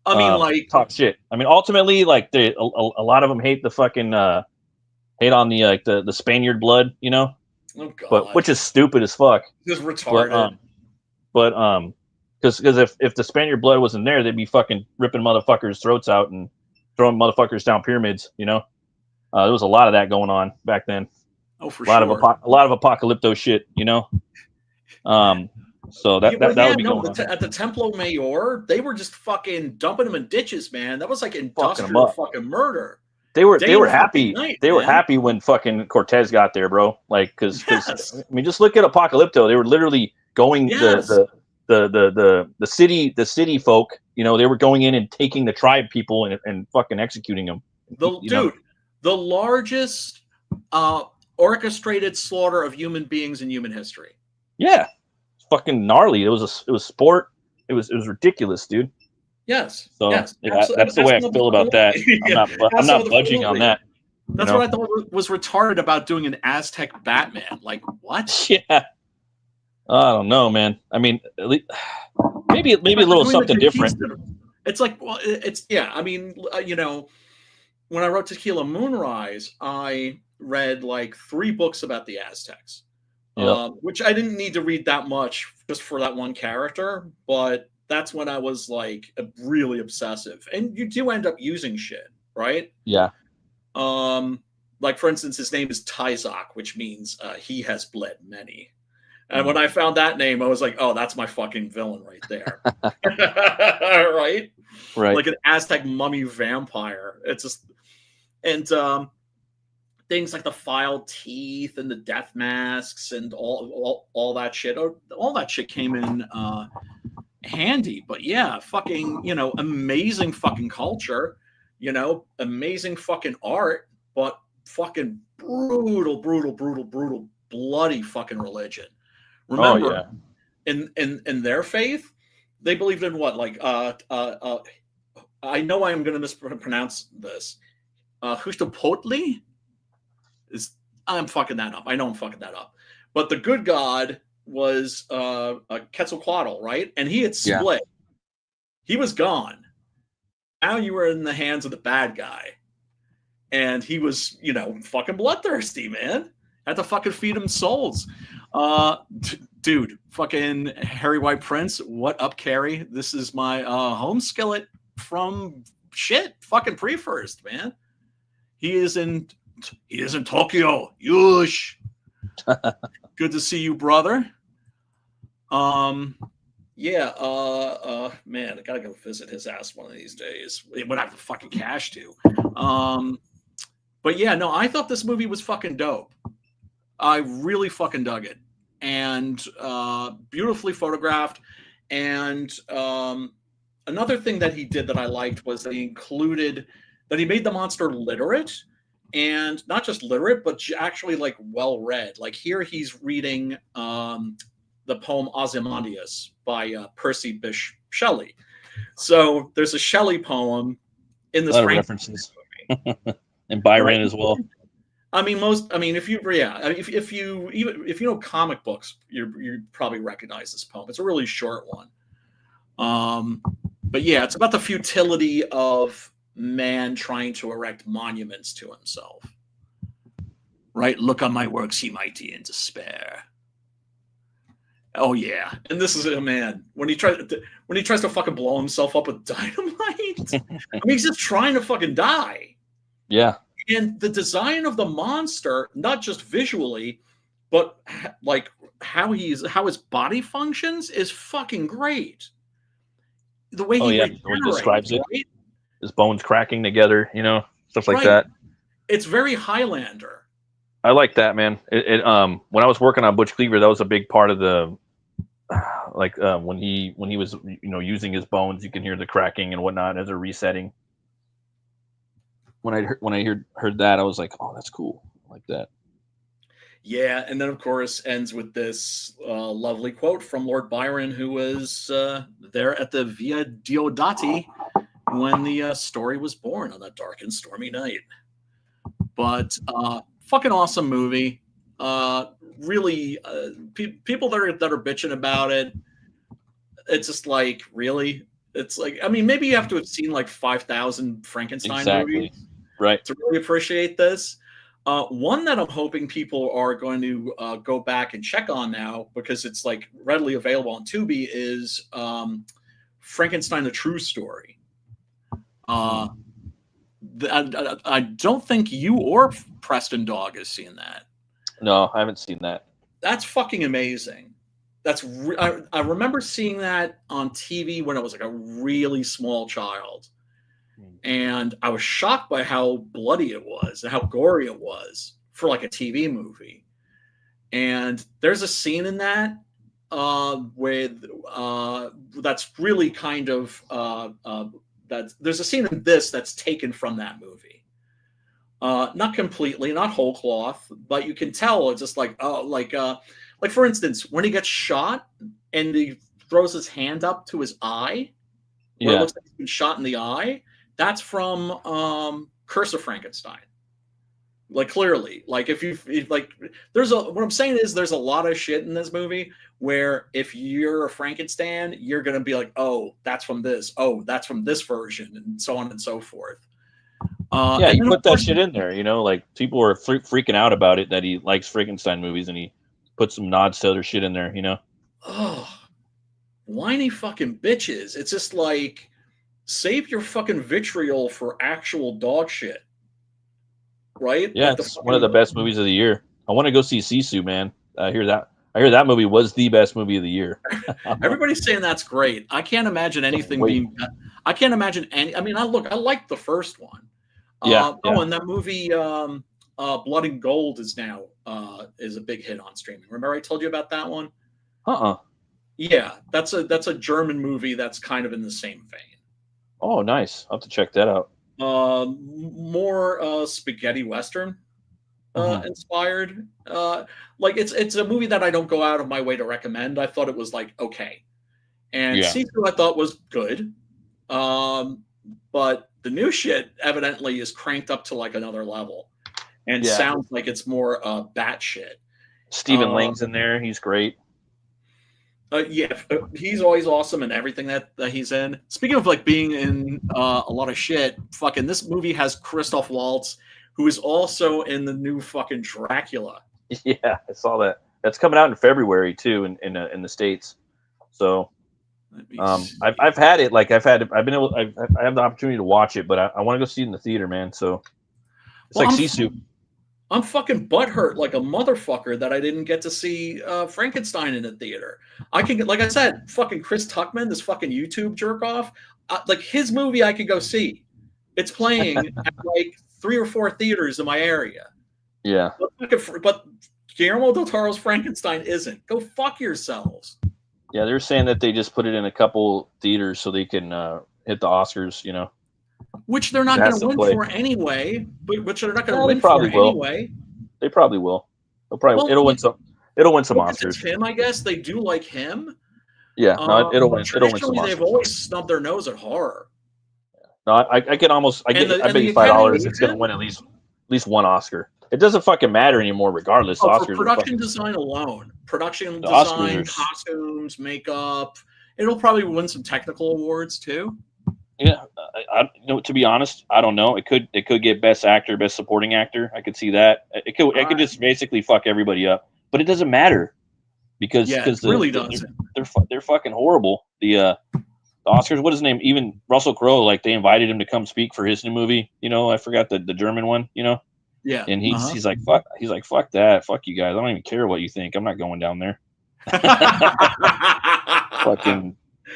I mean, like talk shit. I mean, ultimately, like a lot of them hate the fucking hate on the like the Spaniard blood, you know. Oh God. But which is stupid as fuck. Just retarded. But because if the Spaniard blood wasn't there, they'd be fucking ripping motherfuckers' throats out and throwing motherfuckers down pyramids, you know. There was a lot of that going on back then. Oh, for sure. A lot of apocalypto shit, you know. So that would be going on. At the Templo Mayor, they were just fucking dumping them in ditches, man. That was like industrial fucking murder. They were happy. They were happy when fucking Cortez got there, bro. Like, because I mean, just look at Apocalypto. They were literally going the city folk. You know, they were going in and taking the tribe people and fucking executing them. The largest orchestrated slaughter of human beings in human history. Yeah. Fucking gnarly. It was sport. It was ridiculous, dude. Yes. So yes. that's the way I feel about that. I'm not budging on that. That's what I thought was retarded about doing an Aztec Batman. Like, what? Yeah. I don't know, man. I mean, at least, maybe a little something different. It's like, well, it's yeah. I mean, you know, when I wrote Tequila Moonrise, I read like 3 books about the Aztecs, which I didn't need to read that much just for that one character. But that's when I was like really obsessive, and you do end up using shit, right? Yeah. Like for instance, his name is Tyzok, which means he has bled many. And when I found that name, I was like, oh, that's my fucking villain right there. Right? Right. Like an Aztec mummy vampire. It's just, and things like the filed teeth and the death masks and all that shit. All that shit came in handy. But yeah, fucking, you know, amazing fucking culture, you know, amazing fucking art, but fucking brutal, bloody fucking religion. Remember, in their faith, they believed in what? Like, I know I am going to mispronounce this. Huitzilopochtli is. I'm fucking that up. I know I'm fucking that up. But the good god was Quetzalcoatl, right? And he had split. Yeah. He was gone. Now you were in the hands of the bad guy, and he was, you know, fucking bloodthirsty, man. Had to fucking feed him souls. Dude, fucking Harry White Prince, what up, Carrie? This is my home skillet from shit, fucking pre-first, man. He is in Tokyo. Yush. Good to see you, brother. Yeah, man, I gotta go visit his ass one of these days. When I have the fucking cash to. But yeah, no, I thought this movie was fucking dope. I really fucking dug it. And beautifully photographed. And another thing that he did that I liked was that he made the monster literate, and not just literate, but actually like well read. Like here he's reading the poem Ozymandias by Percy Bysshe Shelley. So there's a Shelley poem in this references. And Byron as well. I mean, if you know comic books, you probably recognize this poem. It's a really short one. But yeah, it's about the futility of man trying to erect monuments to himself. Right? Look on my works, ye mighty, in despair. Oh yeah, and this is a man when he tries to fucking blow himself up with dynamite. I mean, he's just trying to fucking die. Yeah. And the design of the monster, not just visually, but like how his body functions, is fucking great. The way he describes it, right? His bones cracking together, you know, stuff like that. It's very Highlander. I like that, man. When I was working on Butch Cleaver, that was a big part of the, when he was, you know, using his bones, you can hear the cracking and whatnot as they're resetting. When I heard that, I was like, oh, that's cool. I like that. Yeah, and then of course ends with this lovely quote from Lord Byron, who was there at the Via Diodati when the story was born on that dark and stormy night. But fucking awesome movie. Really, people that are bitching about it, it's just like, really? It's like, I mean, maybe you have to have seen like 5,000 Frankenstein movies, right, to really appreciate this. One that I'm hoping people are going to go back and check on now, because it's like readily available on Tubi, is Frankenstein: The True Story. I don't think you or Preston Dog has seen that. No, I haven't seen that. That's fucking amazing. I remember seeing that on TV when I was like a really small child. And I was shocked by how bloody it was and how gory it was for like a TV movie. And there's a scene in that that's really kind of there's a scene in this that's taken from that movie. Not completely, not whole cloth, but you can tell it's just like like for instance, when he gets shot and he throws his hand up to his eye, where it looks like he's been shot in the eye. That's from Curse of Frankenstein. Like clearly, like if like what I'm saying is there's a lot of shit in this movie where if you're a Frankenstein, you're gonna be like, oh, that's from this, oh, that's from this version, and so on and so forth. Yeah, you put that shit in there, you know, like people are freaking out about it that he likes Frankenstein movies, and he put some nods to other shit in there, you know. Oh, whiny fucking bitches! It's just like save your fucking vitriol for actual dog shit. Right? Yeah, Like it's one of the best movies of the year. I want to go see Sisu, man. I hear that movie was the best movie of the year. Everybody's saying that's great. I can't imagine anything being. I can't imagine any. I mean, I like the first one. Yeah. Oh, and that movie, Blood and Gold, is now is a big hit on streaming. Remember I told you about that one? Yeah, that's a German movie that's kind of in the same vein. Oh, nice. I'll have to check that out. More spaghetti western inspired. Like it's a movie that I don't go out of my way to recommend. I thought it was like okay, and Sisu I thought was good, but the new shit evidently is cranked up to like another level, and sounds like it's more bat shit. Stephen Lang's in there. He's great. Yeah, he's always awesome in everything that he's in. Speaking of like being in a lot of shit, fucking this movie has Christoph Waltz, who is also in the new fucking Dracula. Yeah, I saw that. That's coming out in February too, in the States. So, I've had it. Like I have the opportunity to watch it, but I want to go see it in the theater, man. So it's like Sisu. I'm fucking butthurt like a motherfucker that I didn't get to see Frankenstein in the theater. I can get, like I said, fucking Chris Tuckman, this fucking YouTube jerk off, like his movie I could go see. It's playing at like 3 or 4 theaters in my area. Yeah. But Guillermo del Toro's Frankenstein isn't. Go fuck yourselves. Yeah, they're saying that they just put it in a couple theaters so they can hit the Oscars, you know. Which they're not going to win for anyway. Which they're not going to win for anyway. They probably will. It'll win some. It'll win some Oscars. It's him, I guess. They do like him. Yeah, no, it'll win. It'll win some Oscars. They've always snubbed their nose at horror. No, I bet you $5 it's going to win at least one Oscar. It doesn't fucking matter anymore, regardless. For production design alone, production design, costumes, makeup, it'll probably win some technical awards too. Yeah, to be honest, I don't know. It could get best actor, best supporting actor. I could see that. It could just basically fuck everybody up. But it doesn't matter because it really doesn't. They're fucking horrible. The Oscars. What is his name? Even Russell Crowe. Like they invited him to come speak for his new movie. You know, I forgot the German one. You know. Yeah. And he's like fuck. He's like fuck that. Fuck you guys. I don't even care what you think. I'm not going down there.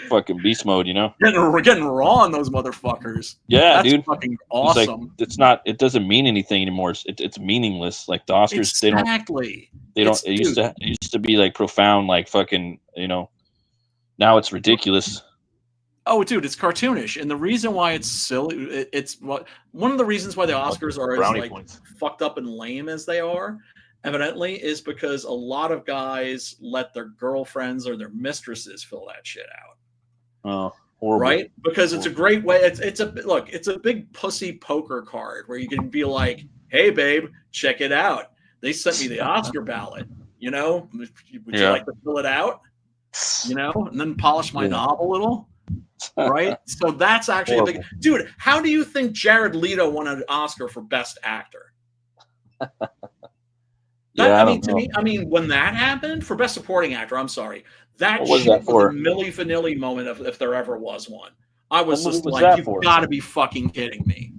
Fucking beast mode, you know. We're getting raw on those motherfuckers. Yeah, that's dude, fucking awesome. Like, it doesn't mean anything anymore. It's meaningless. Like the Oscars, exactly. They don't. It used to be like profound, like fucking, you know. Now it's ridiculous. Oh, dude, it's cartoonish, and the reason why it's silly, one of the reasons why the Oscars are as like fucked up and lame as they are, evidently, is because a lot of guys let their girlfriends or their mistresses fill that shit out. Oh, horrible. Right? Because it's a great way. It's a big pussy poker card where you can be like, "Hey, babe, check it out. They sent me the Oscar ballot. You know, would you like to fill it out? You know, and then polish my knob a little." Right? So that's actually a big dude. How do you think Jared Leto won an Oscar for Best Actor? I mean, when that happened for Best Supporting Actor, I'm sorry. That was a Milli Vanilli moment if there ever was one. I was just like, you've got to be fucking kidding me.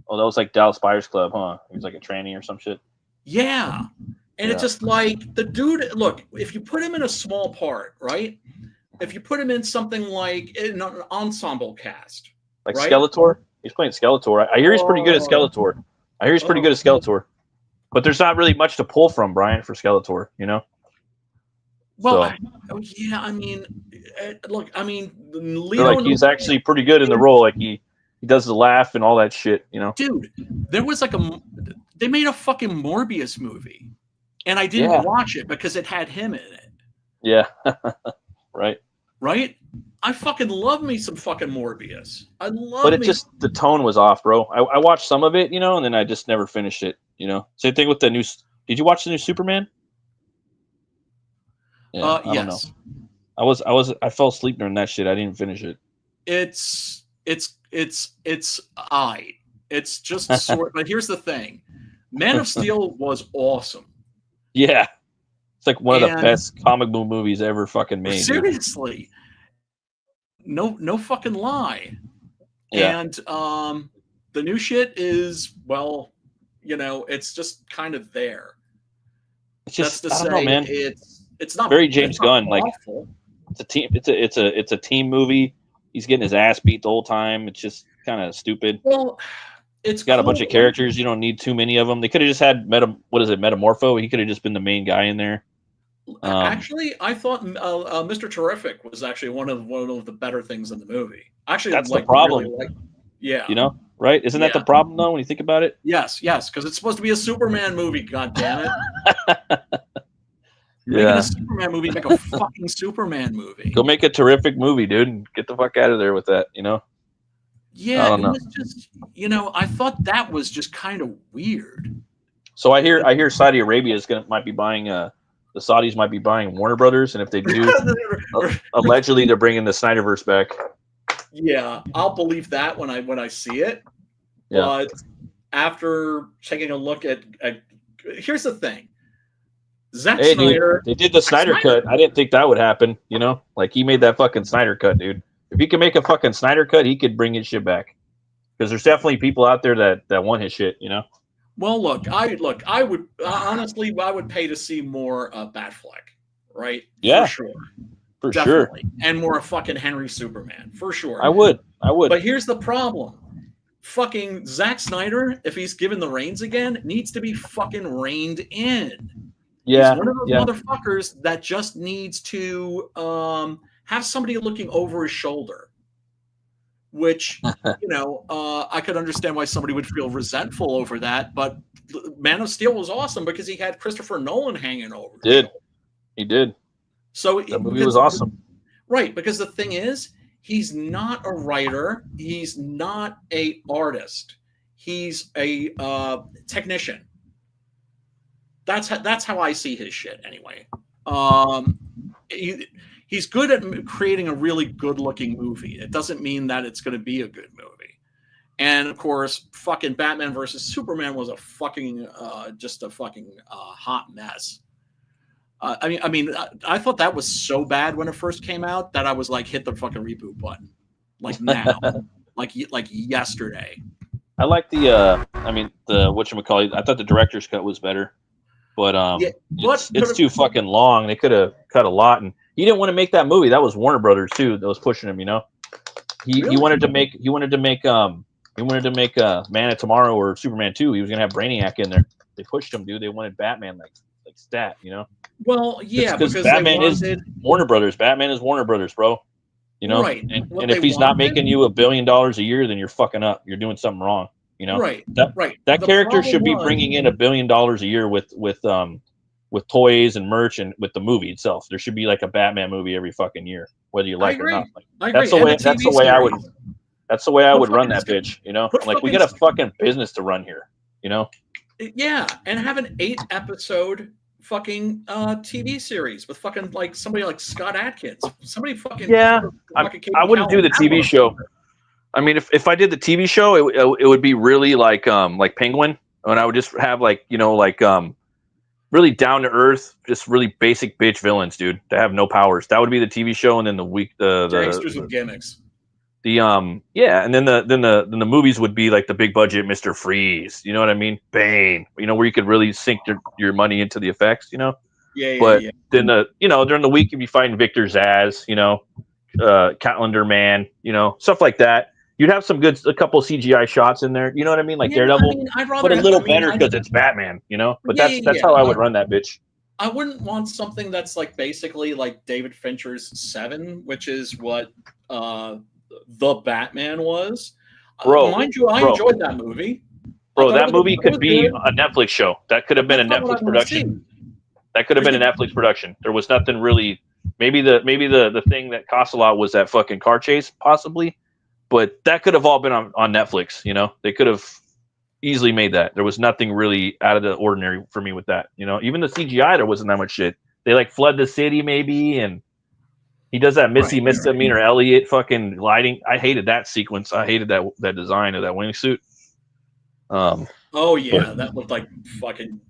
Oh, that was like Dallas Buyers Club, huh? He was like a tranny or some shit. Yeah. And it's just like the dude, look, if you put him in a small part, right? If you put him in something like in an ensemble cast. Like Skeletor? He's playing Skeletor. I hear he's pretty good at Skeletor. But there's not really much to pull from, Brian, for Skeletor, you know? Well, yeah, I mean, look, I mean, Leo, like he's actually pretty good in the role. Like he does the laugh and all that shit, you know? Dude, there was like they made a fucking Morbius movie, and I didn't watch it because it had him in it. Yeah, right? I fucking love me some fucking Morbius. But the tone was off, bro. I watched some of it, you know, and then I just never finished it. You know, same thing with the new. Did you watch the new Superman? Yeah, I don't know. Yes. I fell asleep during that shit. I didn't finish it. It's I. It's just sort. But here's the thing: Man of Steel was awesome. Yeah, it's like one of the best comic book movies ever fucking made. Seriously, no fucking lie. Yeah. And the new shit is, well, you know, it's just kind of there. It's just, that's to I don't say, know, man. It's not very James Gunn. awful. Like it's a team. It's a team movie. He's getting his ass beat the whole time. It's just kind of stupid. Well, it's got a bunch of characters. You don't need too many of them. They could have just had Metamorpho. He could have just been the main guy in there. Actually, I thought Mr. Terrific was actually one of the better things in the movie. Actually, that's the problem. Really yeah, you know, right? Isn't that the problem though? When you think about it. Yes, because it's supposed to be a Superman movie. God damn it! Yeah. Making a Superman movie, make a fucking Superman movie. Go make a terrific movie, dude, and get the fuck out of there with that. You know. Yeah, it was just, you know, I thought that was just kind of weird. So I hear Saudi Arabia might be buying the Saudis might be buying Warner Brothers, and if they do, allegedly they're bringing the Snyderverse back. Yeah, I'll believe that when I see it. Yeah. But after taking a look at here's the thing. Zack Snyder. They did the Snyder cut. I didn't think that would happen. You know, like he made that fucking Snyder cut, dude. If he can make a fucking Snyder cut, he could bring his shit back. Because there's definitely people out there that want his shit. You know. Well, I would honestly, I would pay to see more Batfleck, right? Yeah, for sure, and more fucking Henry Superman, for sure. I would. But here's the problem: fucking Zack Snyder, if he's given the reins again, needs to be fucking reined in. Yeah, he's one of those motherfuckers that just needs to have somebody looking over his shoulder. Which, you know, I could understand why somebody would feel resentful over that, but Man of Steel was awesome because he had Christopher Nolan hanging over. He did. So that movie was awesome. Right, because the thing is, he's not a writer. He's not an artist. He's a technician. That's how I see his shit anyway. He's good at creating a really good-looking movie. It doesn't mean that it's going to be a good movie. And of course, fucking Batman versus Superman was a fucking just a fucking hot mess. I mean, I thought that was so bad when it first came out that I was like, hit the fucking reboot button, like now, like yesterday. I like the whatchamacallit. I thought the director's cut was better, but it's too fucking long. They could have cut a lot, and he didn't want to make that movie. That was Warner Brothers too that was pushing him. You know, he wanted to make Man of Tomorrow or Superman 2. He was gonna have Brainiac in there. They pushed him, dude. They wanted Batman like stat. You know. Well, yeah, because Batman is Warner Brothers. Batman is Warner Brothers, bro. You know, right? And if he's not making you $1 billion a year, then you're fucking up. You're doing something wrong. You know, right? That character should be bringing in $1 billion a year with toys and merch and with the movie itself. There should be like a Batman movie every fucking year, whether you like it or not. Like, that's the way I would run that bitch. You know, like we got a fucking business to run here. You know. Yeah, and have an 8-episode fucking TV series with fucking like somebody like Scott Adkins. Somebody fucking I wouldn't do the TV show. I mean, if I did the TV show, it would be really like Penguin, and I would just have like really down to earth, just really basic bitch villains, dude, that have no powers. That would be the TV show, and then the gangsters with gimmicks. And then the movies would be like the big budget Mr. Freeze, you know what I mean? Bane, you know, where you could really sink your money into the effects, you know. Then during the week you'd be fighting Victor Zsasz, you know, Calendar Man, you know, stuff like that. You'd have a couple CGI shots in there, you know what I mean, like Daredevil, but a little better because it's Batman, you know. But that's how I would run that bitch. I wouldn't want something that's like basically like David Fincher's Seven, which is what the Batman was. Mind you, I enjoyed that movie. Bro, that movie could be a Netflix show. That could have been a Netflix production. That could have been a Netflix production. There was nothing really. Maybe the thing that cost a lot was that fucking car chase, possibly. But that could have all been on Netflix. You know, they could have Easily made that. There was nothing really out of the ordinary for me with that. You know, even the CGI, there wasn't that much shit. They like flood the city maybe, and he does that misdemeanor Elliot fucking lighting. I hated that sequence. I hated that design of that wingsuit. Oh yeah, that looked like fucking.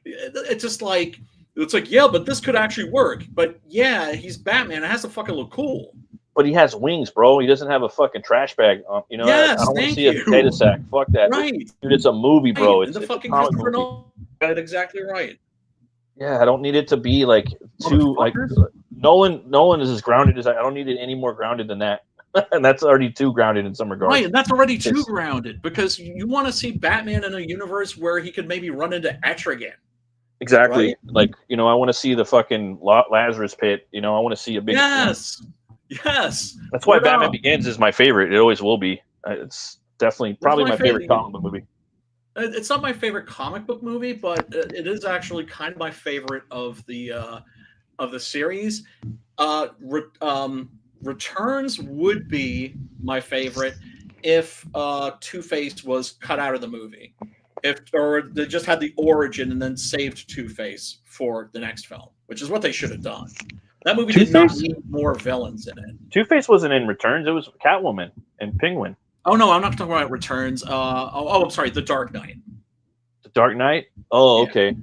It's just like yeah, but this could actually work. But yeah, he's Batman. It has to fucking look cool. But he has wings, bro. He doesn't have a fucking trash bag. You know, yes, I don't want to see a potato sack. Fuck that. Right. Dude, it's a movie, bro. Right. It's the a fucking comic Christopher movie. Nolan got it exactly right. Yeah, I don't need it to be like too like Nolan is as grounded as I don't need it any more grounded than that. And that's already too grounded in some regards. Right, and that's already too grounded because you want to see Batman in a universe where he could maybe run into Etrigan. Exactly. Right? Like, you know, I want to see the fucking Lazarus pit. You know, I want to see a big. Yes. Yes. That's why Batman Begins is my favorite. It always will be. It's definitely probably my favorite comic book movie. It's not my favorite comic book movie, but it is actually kind of my favorite of the series. Returns would be my favorite if Two-Face was cut out of the movie. Or they just had the origin and then saved Two-Face for the next film, which is what they should have done. That movie did not need more villains in it. Two-Face wasn't in Returns. It was Catwoman and Penguin. Oh, no, I'm not talking about Returns. I'm sorry, The Dark Knight. The Dark Knight? Oh, okay.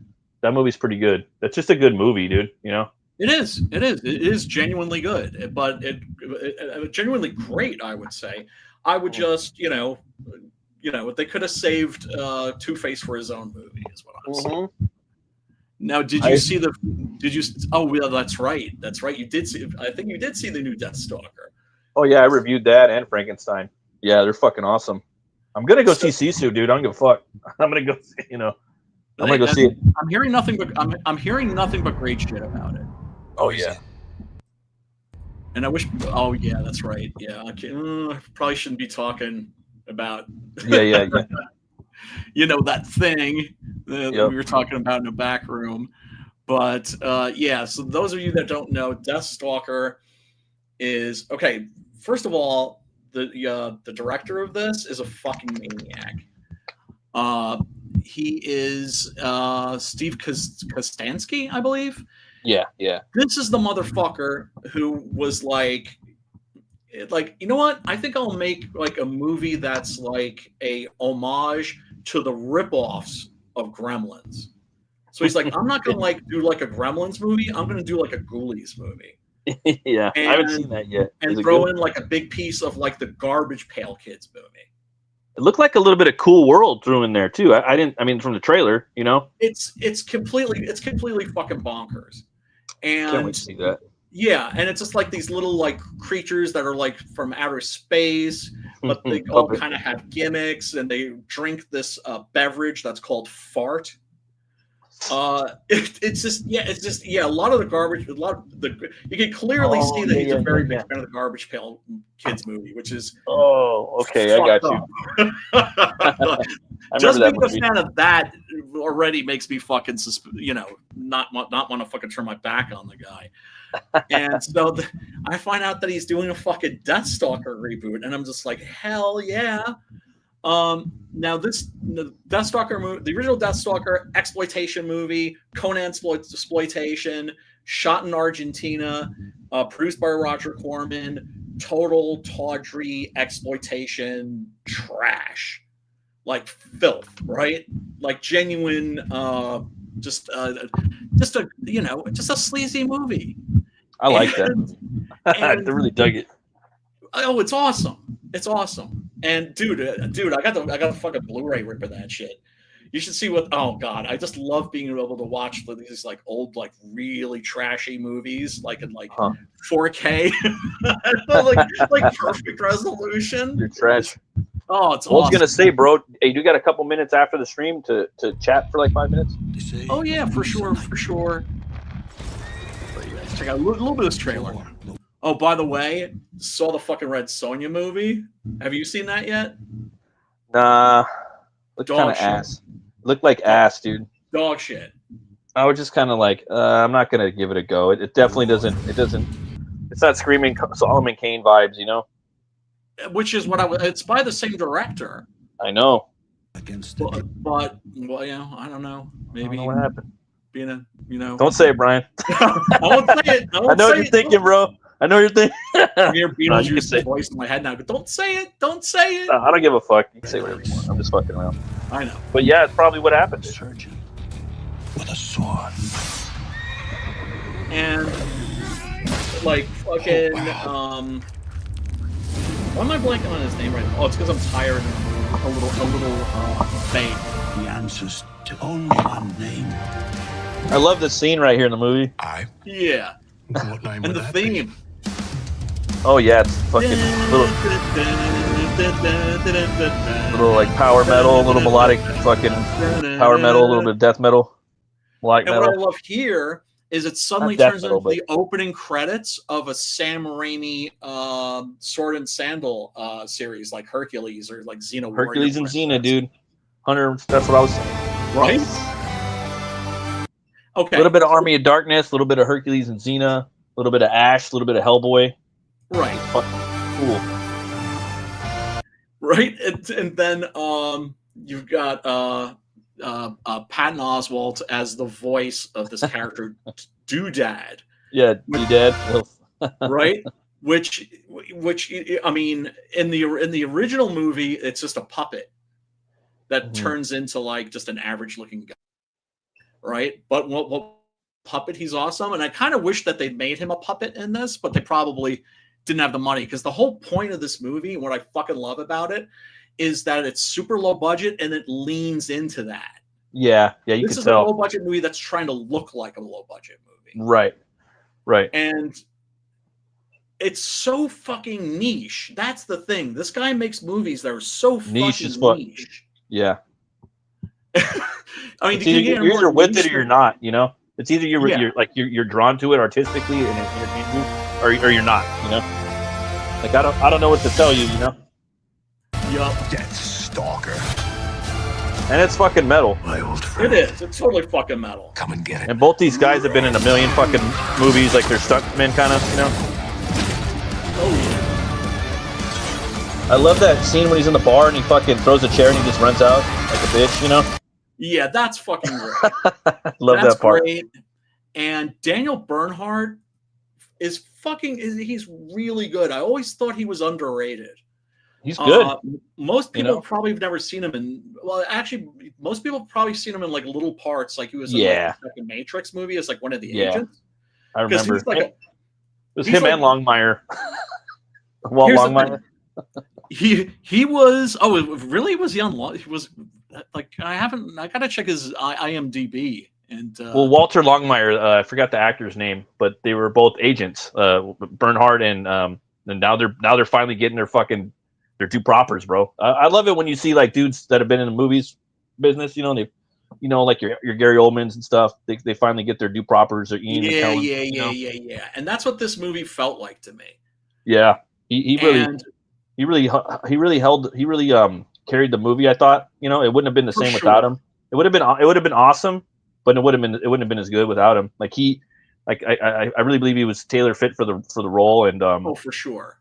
That movie's pretty good. That's just a good movie, dude, you know? It is. It is genuinely good, but it genuinely great, I would say. I would just, you know, they could have saved Two-Face for his own movie, is what I'm saying. Now, did you see the? Did you? Oh, yeah, that's right. That's right. You did see. I think you did see the new Deathstalker. Oh yeah, I reviewed that and Frankenstein. Yeah, they're fucking awesome. I'm gonna go see Sisu, dude. I don't give a fuck. I'm gonna go. You know, I'm gonna go see it. I'm hearing nothing but I'm hearing nothing but great shit about it. Oh yeah. And I wish. Oh yeah, that's right. Yeah, I probably shouldn't be talking about. Yeah. You know, that thing that we were talking about in the back room. But yeah, so those of you that don't know, Deathstalker is okay. First of all, the director of this is a fucking maniac. He is Steve Kostansky, I believe. Yeah. This is the motherfucker who was like, you know what? I think I'll make like a movie that's like a homage to the ripoffs of Gremlins. So he's like, I'm not gonna like do like a Gremlins movie. I'm gonna do like a Ghoulies movie. Yeah, I haven't seen that yet. And throw in like a big piece of like the Garbage Pail Kids movie. It looked like a little bit of Cool World threw in there too. I didn't. I mean, from the trailer, you know. It's completely fucking bonkers. And can't wait to see that. Yeah, and it's just like these little like creatures that are like from outer space, but they all kind of have gimmicks, and they drink this beverage that's called fart. It's just a lot of the garbage. You can clearly see that he's a very big fan of the Garbage Pail Kids movie, which is okay. I got you. Just being a fan of that already makes me fucking not want to fucking turn my back on the guy. And so I find out that he's doing a fucking Deathstalker reboot, and I'm just like, hell yeah. Now the Deathstalker movie, the original Deathstalker exploitation movie, Conan exploitation, shot in Argentina, produced by Roger Corman, total tawdry exploitation trash, like filth, right? Like genuine, just a sleazy movie. I like that. I really dug it. Oh, it's awesome! It's awesome. And dude, I got a fucking Blu-ray rip of that shit. You should see what. Oh god, I just love being able to watch these like old, like really trashy movies, like in like 4K, like perfect resolution. You're trash. Oh, it's awesome. I was gonna say, bro, hey, you got a couple minutes after the stream to chat for like 5 minutes? Oh yeah, for sure. Check out a little bit of this trailer. Oh, by the way, saw the fucking Red Sonja movie. Have you seen that yet? Nah. Looked kind of ass. Looked like ass, dude. Dog shit. I was just kind of like, I'm not gonna give it a go. It definitely doesn't. It's not screaming Solomon Kane vibes, you know. Which is what it's by the same director. I know. But well, I don't know. Maybe I don't know what happened. being a Don't say it, Brian. I won't say it. I know what you're thinking, bro. I know what you're thinking. I hear No, you can Beetlejuice's say. voice in my head now. Don't say it. Don't say it. I don't give a fuck. You can say whatever you want. I'm just fucking around. I know. But yeah, it's probably what happened. Surgeon with a sword. And like fucking why am I blanking on his name right now? Oh, it's because I'm tired and a little vague. The answers to only one name. I love this scene right here in the movie. Yeah. What name And the theme. Oh yeah, it's fucking little like power metal, a little melodic fucking power metal, a little bit of death metal, like And metal. what I love here is it suddenly Not death turns metal, into the opening credits of a Sam Raimi Sword and Sandal series, like Hercules or like Xena. Hercules Warrior and Xena, Princess. dude. Hunter, that's what I was saying. Right? Okay. A little bit of Army of Darkness, a little bit of Hercules and Xena, a little bit of Ash, a little bit of Hellboy. Right. Fucking cool. Right, and then you've got Patton Oswalt as the voice of this character Doodad. Yeah, Doodad. Right, which I mean, in the original movie, it's just a puppet that turns into like just an average looking guy, right? But what puppet, he's awesome, and I kind of wish that they'd made him a puppet in this, but they probably didn't have the money, because the whole point of this movie, and what I fucking love about it, is that it's super low budget and it leans into that. Yeah, you this can is tell. a low budget movie that's trying to look like a low budget movie. Right. And it's so fucking niche. That's the thing. This guy makes movies that are so Niche as fucking fuck. niche. Yeah. I mean, It's either you're either with it or you're not. You know, it's either you're drawn to it artistically and or you're not. You know, like I don't know what to tell you. You know. Yup. Death Stalker. And it's fucking metal. My old friend. It is. It's totally fucking metal. Come and get it. And both these guys have been in a million fucking movies, like they're stuntmen, kind of. You know. Oh I love that scene when he's in the bar and he fucking throws a chair and he just runs out like a bitch. You know. yeah, that's fucking great. Love That's that part. great. And Daniel Bernhardt is he's really good. I always thought he was underrated. He's good. Most people probably have never seen him in. Well, actually, most people have probably seen him in like little parts, like he was in like, the second Matrix movie as like one of the agents. I remember. Like it was him and Longmire. Walt Longmire. He was. Oh, really? Was he on? He was like I gotta check his IMDb. And well, Walter Longmire, I forgot the actor's name, but they were both agents, Bernhardt and now they're finally getting their due propers, bro. I love it when you see like dudes that have been in the movies business, you know, they, you know, like your Gary Oldmans and stuff. They finally get their due propers. Or Ian McKellen, yeah. And that's what this movie felt like to me. Yeah, he really carried the movie. I thought, you know, it wouldn't have been the same without him. It would have been awesome, but it wouldn't have been as good without him. Like I really believe he was tailor fit for the role. And oh, for sure.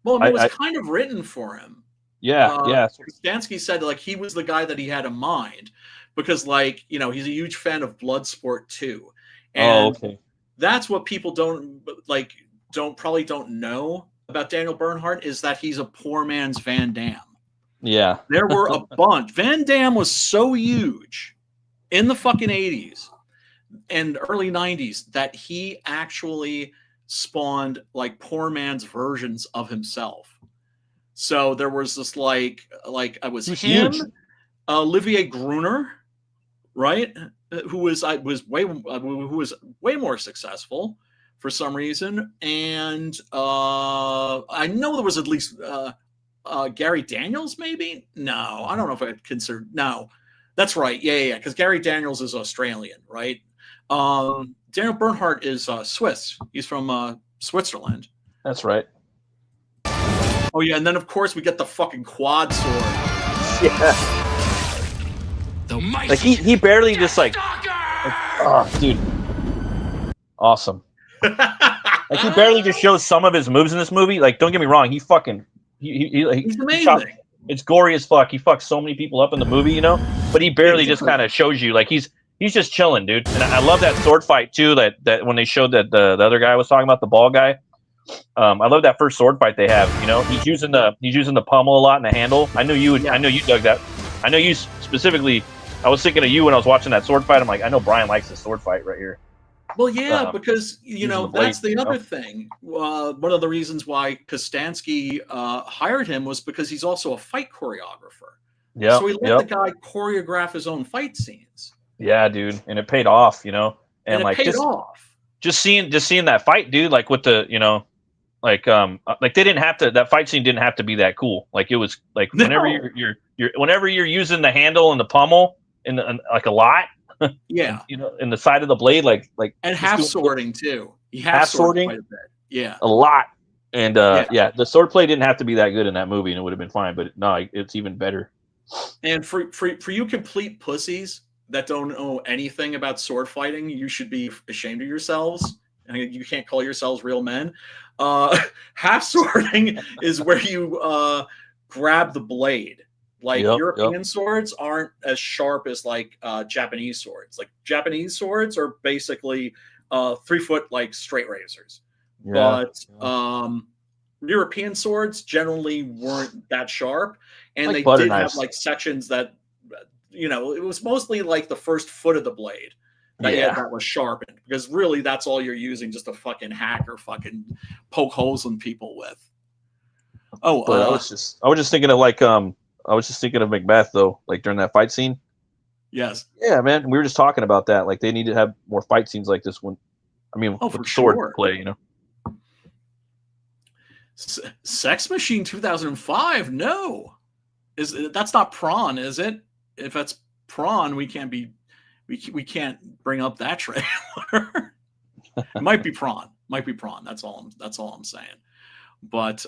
Well, it was kind of written for him. Yeah. Stansky said like he was the guy that he had in mind because, like, you know, he's a huge fan of Bloodsport 2. And that's what people don't know about Daniel Bernhardt, is that he's a poor man's Van Damme. Yeah. There were a bunch. Van Damme was so huge in the fucking 80s and early 90s that he actually spawned like poor man's versions of himself. So there was this like I was him, huge. Olivier Gruner, right? Who was way more successful for some reason, and I know there was at least Gary Daniels, maybe. No, I don't know if I'd consider. No, that's right. Yeah. Because Gary Daniels is Australian, right? Daniel Bernhardt is Swiss. He's from Switzerland. That's right. Oh yeah, and then of course we get the fucking quad sword. Yeah. Like he barely just like oh, dude, awesome. Like he barely just shows some of his moves in this movie. Like, don't get me wrong, he's amazing. It's gory as fuck. He fucks so many people up in the movie, you know, but he barely just kind of shows you like he's just chilling, dude. And I love that sword fight too. That when they showed that the other guy was talking about, the ball guy. I love that first sword fight they have. You know, he's using the pommel a lot and the handle. I know you dug that. I know you specifically. I was thinking of you when I was watching that sword fight. I'm like, I know Brian likes the sword fight right here. Well, yeah, because that's the other know? thing. One of the reasons why Kostansky hired him was because he's also a fight choreographer. Yeah. So he let the guy choreograph his own fight scenes. Yeah, dude, and it paid off, you know, and like it paid off. Just seeing that fight, dude, like with the, you know, like they didn't have to. That fight scene didn't have to be that cool. Like it was like whenever you're using the handle and the pommel in like a lot. Yeah, you know, in the side of the blade, like and half swording too. You half swording quite a bit. Yeah, a lot. And yeah, the sword play didn't have to be that good in that movie, and it would have been fine. But no, it's even better. And for you complete pussies that don't know anything about sword fighting, you should be ashamed of yourselves. I mean, you can't call yourselves real men. Half swording is where you grab the blade. Like European swords aren't as sharp as like Japanese swords. Like Japanese swords are basically 3 foot like straight razors. But European swords generally weren't that sharp, and like they did have like sections that, you know, it was mostly like the first foot of the blade that was sharpened, because really that's all you're using, just to fucking hack or fucking poke holes in people with. Oh, but I was just thinking of like I was just thinking of Macbeth though, like during that fight scene. Yes. Yeah, man. We were just talking about that. Like they need to have more fight scenes like this one. I mean, for sword play, you know. Sex Machine 2005? No, that's not Prawn, is it? If that's Prawn, we can't bring up that trailer. It might be Prawn. That's all I'm saying. But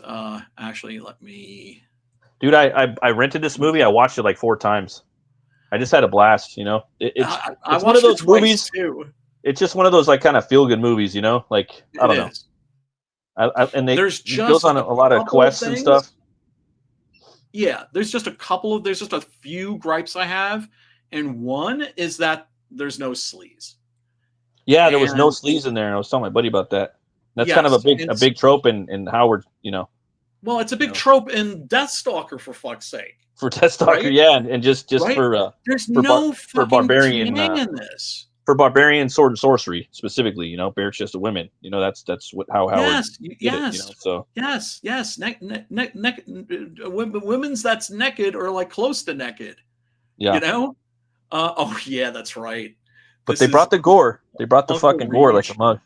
actually, let me. Dude, I rented this movie. I watched it like 4 times. I just had a blast, you know. It's one of those movies too. It's just one of those like kind of feel good movies, you know. Like I don't know. And it goes on a lot of quests and stuff. Yeah, there's just a few gripes I have, and one is that there's no sleaze. Yeah, there was no sleaze in there, and I was telling my buddy about that. That's kind of a big trope in Howard, you know. Well, it's a big trope in Deathstalker, for fuck's sake. For Deathstalker, right? Yeah, and just right? for there's no fucking barbarian in this. For barbarian sword and sorcery specifically, you know, bare-chested women, you know, that's what Howard did it, you know, so yes, women's that's naked or like close to naked, you know. Oh yeah, that's right. But they brought the gore. They brought the fucking gore like a mug.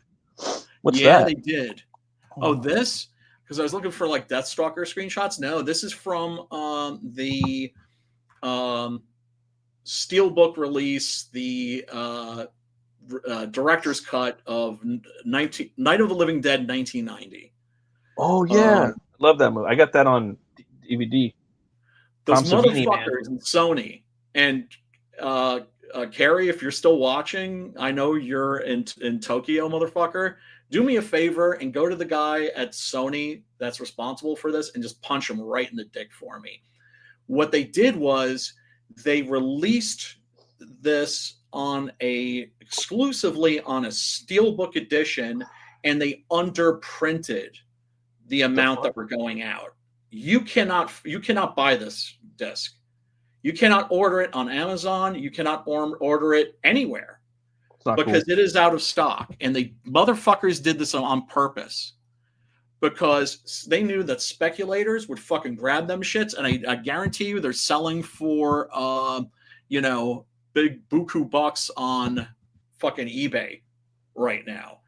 What's that? Yeah, they did. Oh, this. Because I was looking for like Deathstalker screenshots. No, this is from the Steelbook release, the director's cut of Night of the Living Dead 1990. Oh yeah, love that movie. I got that on DVD. Those motherfuckers in Sony and Carrie, if you're still watching, I know you're in Tokyo, motherfucker. Do me a favor and go to the guy at Sony that's responsible for this and just punch him right in the dick for me. What they did was they released this exclusively on a Steelbook edition, and they underprinted the amount that were going out. You cannot buy this disc. You cannot order it on Amazon. You cannot order it anywhere. Because it is out of stock, and the motherfuckers did this on purpose because they knew that speculators would fucking grab them shits, and I guarantee you they're selling for big buku bucks on fucking eBay right now.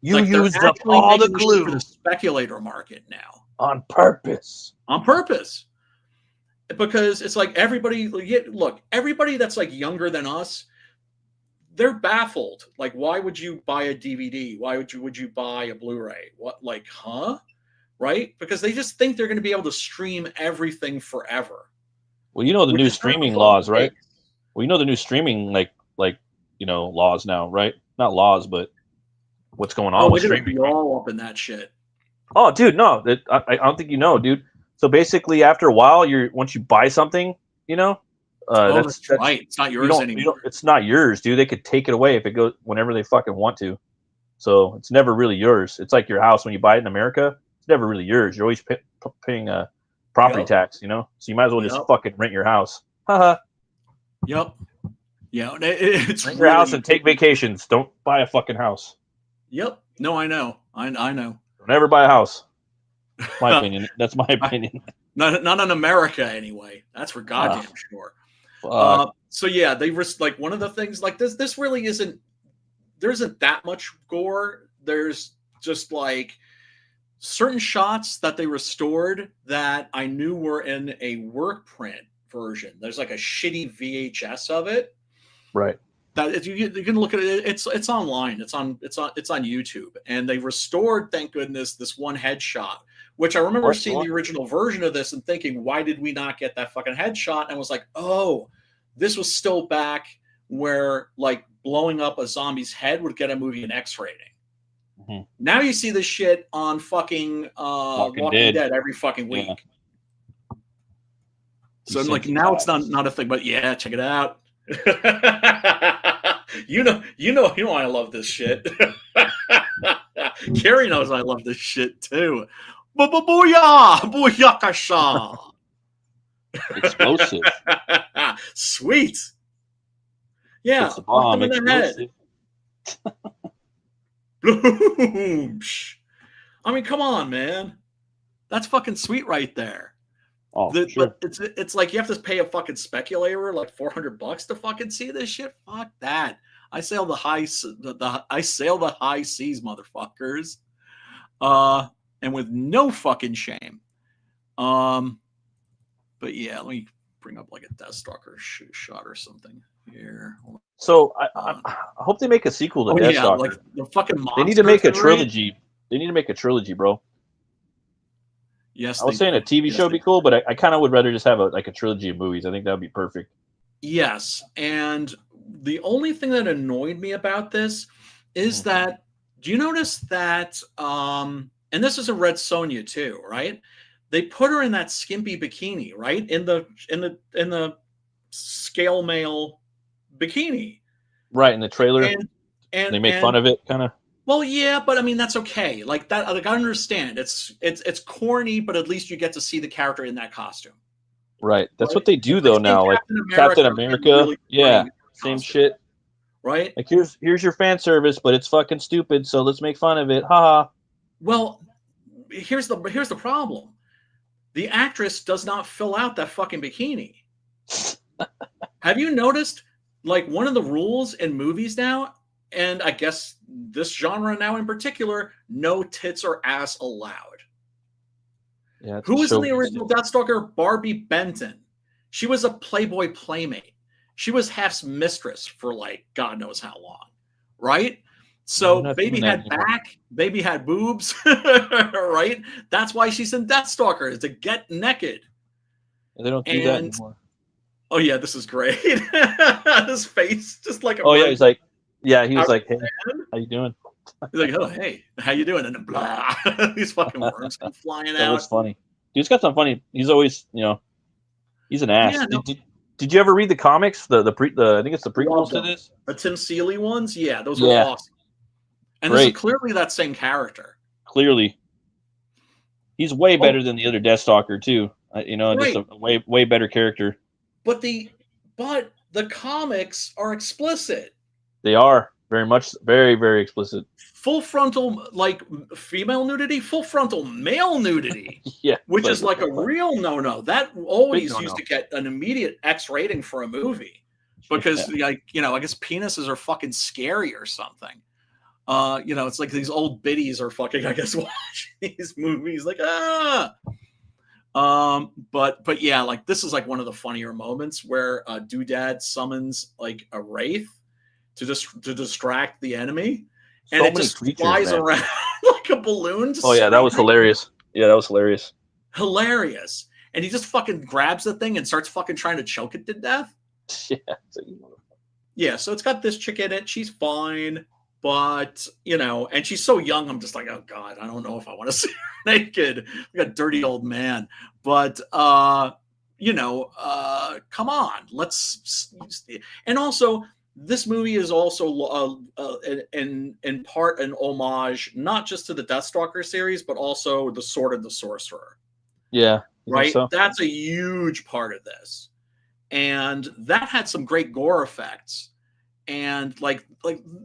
You used up all the glue for the speculator market now on purpose. Because it's like everybody that's like younger than us, they're baffled. Like, why would you buy a DVD? Why would you buy a Blu-ray? What, like, huh? Right? Because they just think they're going to be able to stream everything forever. Well, you know the new streaming laws, right? Well, you know the new streaming laws now, right? Not laws, but what's going on with streaming? Be all up in that shit. Oh, dude, no, I don't think you know, dude. So basically, after a while, once you buy something, you know, that's right. It's not yours anymore. It's not yours, dude. They could take it away if it goes whenever they fucking want to. So it's never really yours. It's like your house when you buy it in America. It's never really yours. You're always paying a property tax, you know. So you might as well just fucking rent your house. Haha. Yep. Yeah, it's rent your house and take vacations. Don't buy a fucking house. Yep. No, I know. I know. Don't ever buy a house. My opinion. That's my opinion. Not in America anyway. That's for goddamn sure. So yeah, they were like one of the things like this really isn't. There isn't that much gore. There's just like certain shots that they restored that I knew were in a work print version. There's like a shitty VHS of it. Right. That you can look at it. It's online. It's on YouTube. And they restored, thank goodness, this one headshot, which I remember seeing the original version of this and thinking, why did we not get that fucking headshot? And I was like, oh, this was still back where like blowing up a zombie's head would get a movie an X rating. Mm-hmm. Now you see this shit on fucking Walking Dead every fucking week. Yeah. So I'm like, now it's not a thing, but yeah, check it out. you know I love this shit. Carrie knows I love this shit too. Booyah! Booyakasha! Explosive. Sweet. Yeah. It's a bomb. In the head. Bloom. I mean, come on, man. That's fucking sweet right there. Oh, sure. But it's like you have to pay a fucking speculator like $400 to fucking see this shit. Fuck that. I sail the high seas, motherfuckers. And with no fucking shame. But yeah, let me bring up like a Deathstalker shot or something here. So I hope they make a sequel to Deathstalker. Like the fucking they need to make a trilogy. They need to make a trilogy, bro. Yes, I was saying a TV show would be cool, but I kind of would rather just have a trilogy of movies. I think that would be perfect. Yes, and the only thing that annoyed me about this is that, do you notice that, and this is a Red Sonja too, right? They put her in that skimpy bikini, right? In the scale mail bikini. Right, in the trailer. And they make fun of it, kind of. Well, yeah, but I mean that's okay. Like that, I understand. It's corny, but at least you get to see the character in that costume. Right. That's what they do though now. Like Captain America. Really yeah. Same shit. Right? Like here's your fan service, but it's fucking stupid, so let's make fun of it. Haha. Well, here's the problem. The actress does not fill out that fucking bikini. Have you noticed like one of the rules in movies now, and I guess this genre now in particular, no tits or ass allowed. Yeah, who was in the original Deathstalker? Barbie Benton. She was a Playboy playmate. She was Hef's mistress for like God knows how long, right? So baby had back, baby had boobs, right? That's why she's in Deathstalker, is to get naked. They don't do that anymore. Oh yeah, this is great. His face, just like yeah, he's like, yeah, he was like, hey, how you doing? He's like, oh hey, how you doing? And then blah, these fucking worms come flying out. That was funny. Dude's got some funny. He's always, he's an ass. Yeah, did you ever read the comics? I think it's the prequels to this. The Tim Seeley ones, yeah, those were awesome. And this is clearly that same character. Clearly, he's way better than the other Deathstalker too. Just a way better character. But the comics are explicit. They are very much, very, very explicit. Full frontal, like female nudity, full frontal male nudity. Yeah, which is like a real no-no. That always used to get an immediate X rating for a movie because, I guess penises are fucking scary or something. It's like these old biddies are fucking, I guess, watching these movies like but yeah, like this is like one of the funnier moments where Doodad summons like a wraith to distract the enemy, and it just flies around like a balloon. Oh yeah, that was hilarious. Yeah, that was hilarious. Hilarious. And he just fucking grabs the thing and starts fucking trying to choke it to death. Yeah. Yeah, so it's got this chick in it. She's fine. But, you know, and she's so young, I'm just like, oh God, I don't know if I want to see her naked, like a dirty old man. But you know, come on, let's. And also, this movie is also in part an homage, not just to the Deathstalker series, but also the Sword of the Sorcerer. Yeah, Right. so? That's a huge part of this, and that had some great gore effects. And like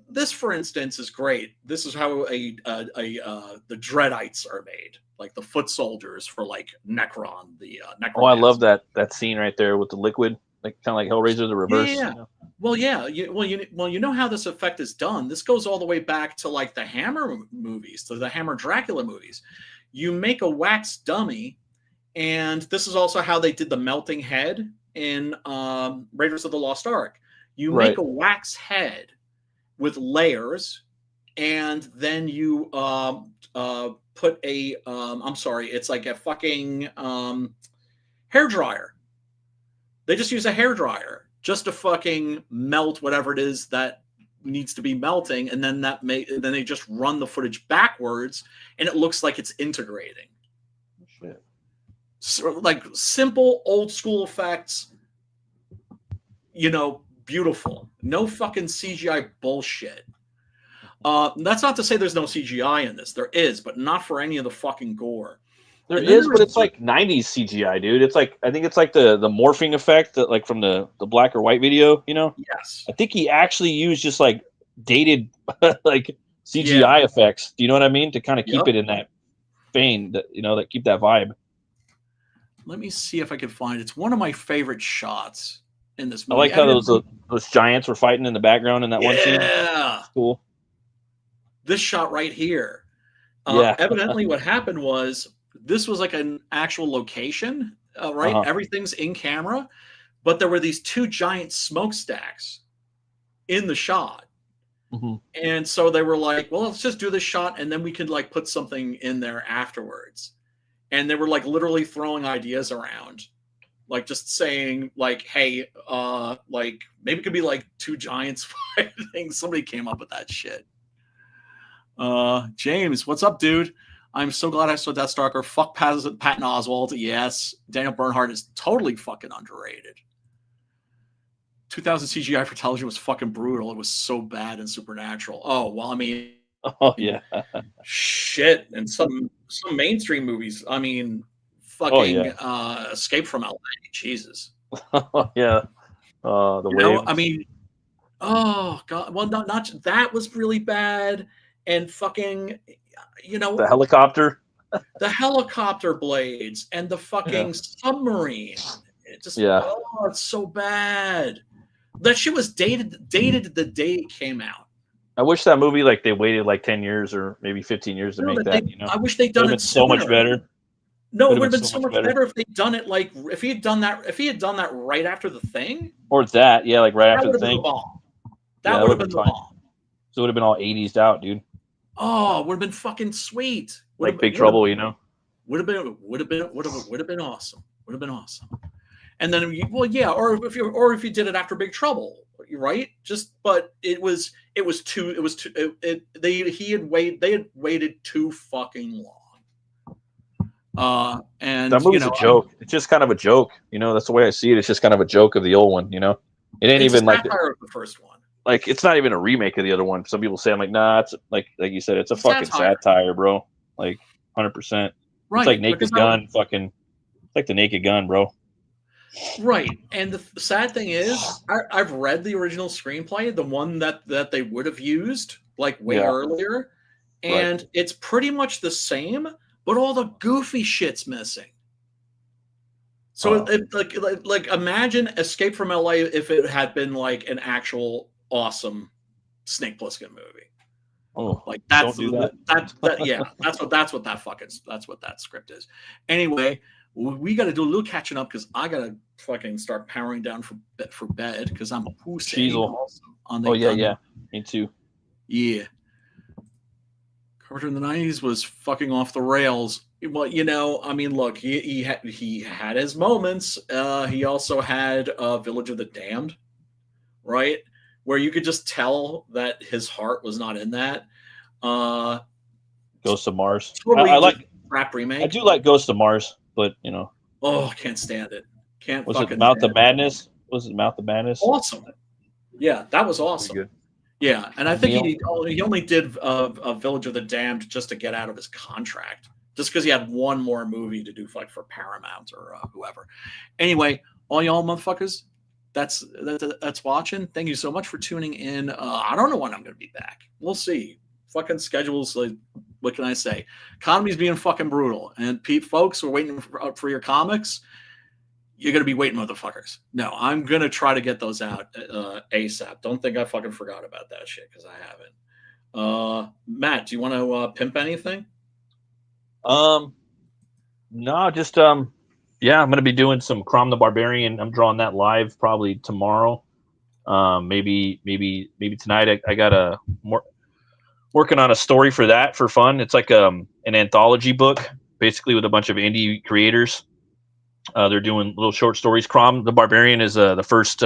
this, for instance, is great. This is how the Dreadites are made, like the foot soldiers for like Necron, the Necron. Oh, I love that scene right there with the liquid, like kind of like Hellraiser, the reverse. Yeah. You know? Well, yeah. You know how this effect is done. This goes all the way back to like the Hammer movies, to the Hammer Dracula movies. You make a wax dummy, and this is also how they did the melting head in Raiders of the Lost Ark. You make a wax head with layers, and then you put a I'm sorry, it's like a fucking hair dryer. They just use a hair dryer just to fucking melt whatever it is that needs to be melting, and then then they just run the footage backwards, and it looks like it's integrating. Shit. So, like simple old school effects, you know. Beautiful. No fucking CGI bullshit. That's not to say there's no CGI in this. There is, but not for any of the fucking gore. There is, but it's like 90s CGI, dude. It's like, I think it's like the morphing effect that like from the black or white video, you know? Yes. I think he actually used just like dated like CGI effects. Do you know what I mean? To kind of keep it in that vein, that, you know, that keep that vibe. Let me see if I can find it. It's one of my favorite shots in this movie. I like how those giants were fighting in the background in that one scene. Yeah, cool. This shot right here. Evidently, what happened was this was like an actual location, right? Everything's in camera, but there were these two giant smokestacks in the shot, and so they were like, "Well, let's just do this shot, and then we could like put something in there afterwards." And they were like literally throwing ideas around. Like just saying like, hey, like maybe it could be like two giants fighting. Somebody came up with that shit. James, what's up, dude? I'm so glad I saw Deathstalker. Fuck Patton Oswalt. Yes. Daniel Bernhardt is totally fucking underrated. 2000 CGI for television was fucking brutal. It was so bad in Supernatural. Oh, well, I mean. Oh, yeah. Shit. And some mainstream movies. I mean, fucking Escape from LA. Jesus. Yeah. The Wave. I mean, oh God. Well, not that was really bad. And fucking, you know, the helicopter blades and the fucking submarine. It just it's so bad. That shit was dated the day it came out. I wish that movie, like, they waited like 10 years or maybe 15 years to make that. You know, I wish they'd done it so much better. No, it would have been so much better if they'd done it like if he had done that right after the thing. Or that, like right after the thing. That would have been the bomb. So it would have been all 80s out, dude. Oh, it would have been fucking sweet. Like Big Trouble, you know. Would have been awesome. Would have been awesome. And then, or if you did it after Big Trouble, right? But they had waited too fucking long. And that movie's a joke. It's just kind of a joke, you know. That's the way I see it. It's just kind of a joke of the old one, you know. It ain't even like the first one. Like, it's not even a remake of the other one. Some people say, I'm like, nah, it's like you said, it's a fucking satire, bro. Like 100%. Right. It's like Naked Gun, it's like the Naked Gun, bro. Right. And the sad thing is, I've read the original screenplay, the one that they would have used like way earlier, and it's pretty much the same, but all the goofy shit's missing. So like imagine Escape from LA if it had been like an actual awesome Snake Plissken movie. Oh, like that's that's what that script is. Anyway, we got to do a little catching up because I got to fucking start powering down for bed because I'm a pussy. Me too. Yeah. Carter in the 90s was fucking off the rails. Well, you know, I mean, look, he had his moments. He also had Village of the Damned, right? where you could just tell that his heart was not in that. Ghost of Mars. Totally I like crap remake. I do like Ghost of Mars, but you know. Oh, can't stand it. Can't Was fucking it Mouth stand of Madness? Was it Mouth of Madness? Awesome. Yeah, that was awesome. Good. Yeah, and I think Neil? he only did a Village of the Damned just to get out of his contract, just because he had one more movie to do like for Paramount or whoever. Anyway, all y'all motherfuckers, that's watching. Thank you so much for tuning in. I don't know when I'm going to be back. We'll see. Fucking schedules. Like, what can I say? Economy's being fucking brutal, and folks, we're waiting for your comics. You're going to be waiting, motherfuckers. No, I'm going to try to get those out ASAP. Don't think I fucking forgot about that shit, because I haven't. Matt, do you want to pimp anything? No, just yeah, I'm going to be doing some Crom the Barbarian. I'm drawing that live probably tomorrow. Maybe tonight. I got working on a story for that for fun. It's like an anthology book, basically with a bunch of indie creators. They're doing little short stories. Crom the Barbarian is the first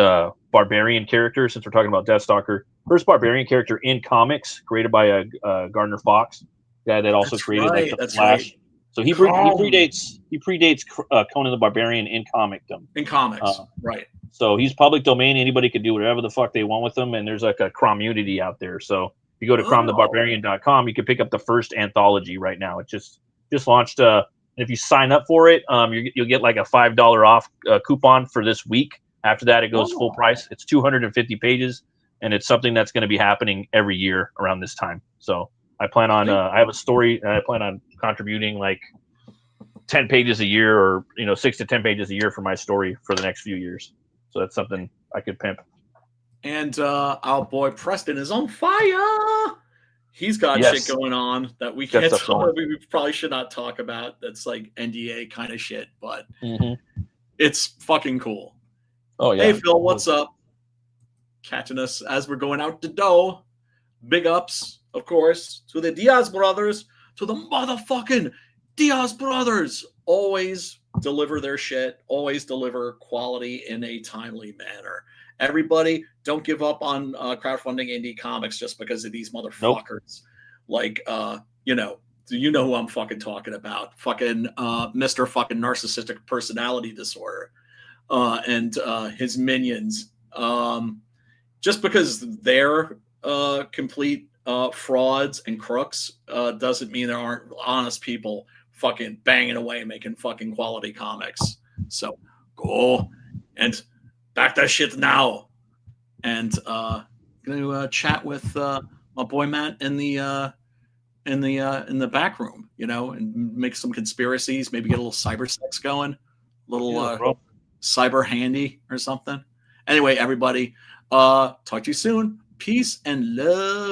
barbarian character, since we're talking about Deathstalker. First barbarian character in comics, created by Gardner Fox, guy that also created like the Flash. Right. So he predates Conan the Barbarian in comicdom. In comics, right? So he's public domain. Anybody could do whatever the fuck they want with him, and there's like a community out there. So if you go to cromthebarbarian.com, you can pick up the first anthology right now. It just launched. And if you sign up for it, you'll get like a $5 off coupon for this week. After that, it goes full price. It's 250 pages, and it's something that's going to be happening every year around this time. So I plan on I have a story, and I plan on contributing like 10 pages a year, or 6 to 10 pages a year for my story for the next few years. So that's something I could pimp. And our boy Preston is on fire. He's got shit going on that we can't talk. We probably should not talk about. That's like NDA kind of shit, but it's fucking cool. Oh yeah. Hey Phil, what's up? Catching us as we're going out the door. Big ups, of course, to the Diaz brothers, to the motherfucking Diaz brothers. Always deliver their shit. Always deliver quality in a timely manner. Everybody, don't give up on crowdfunding indie comics just because of these motherfuckers. Nope. Like, you know who I'm fucking talking about. Fucking Mr. fucking narcissistic personality disorder and his minions. Just because they're complete frauds and crooks doesn't mean there aren't honest people fucking banging away making fucking quality comics. So go and back that shit now, and gonna chat with my boy Matt in the back room, and make some conspiracies, maybe get a little cyber sex going, a little cyber handy or something. Anyway, everybody, talk to you soon. Peace and love.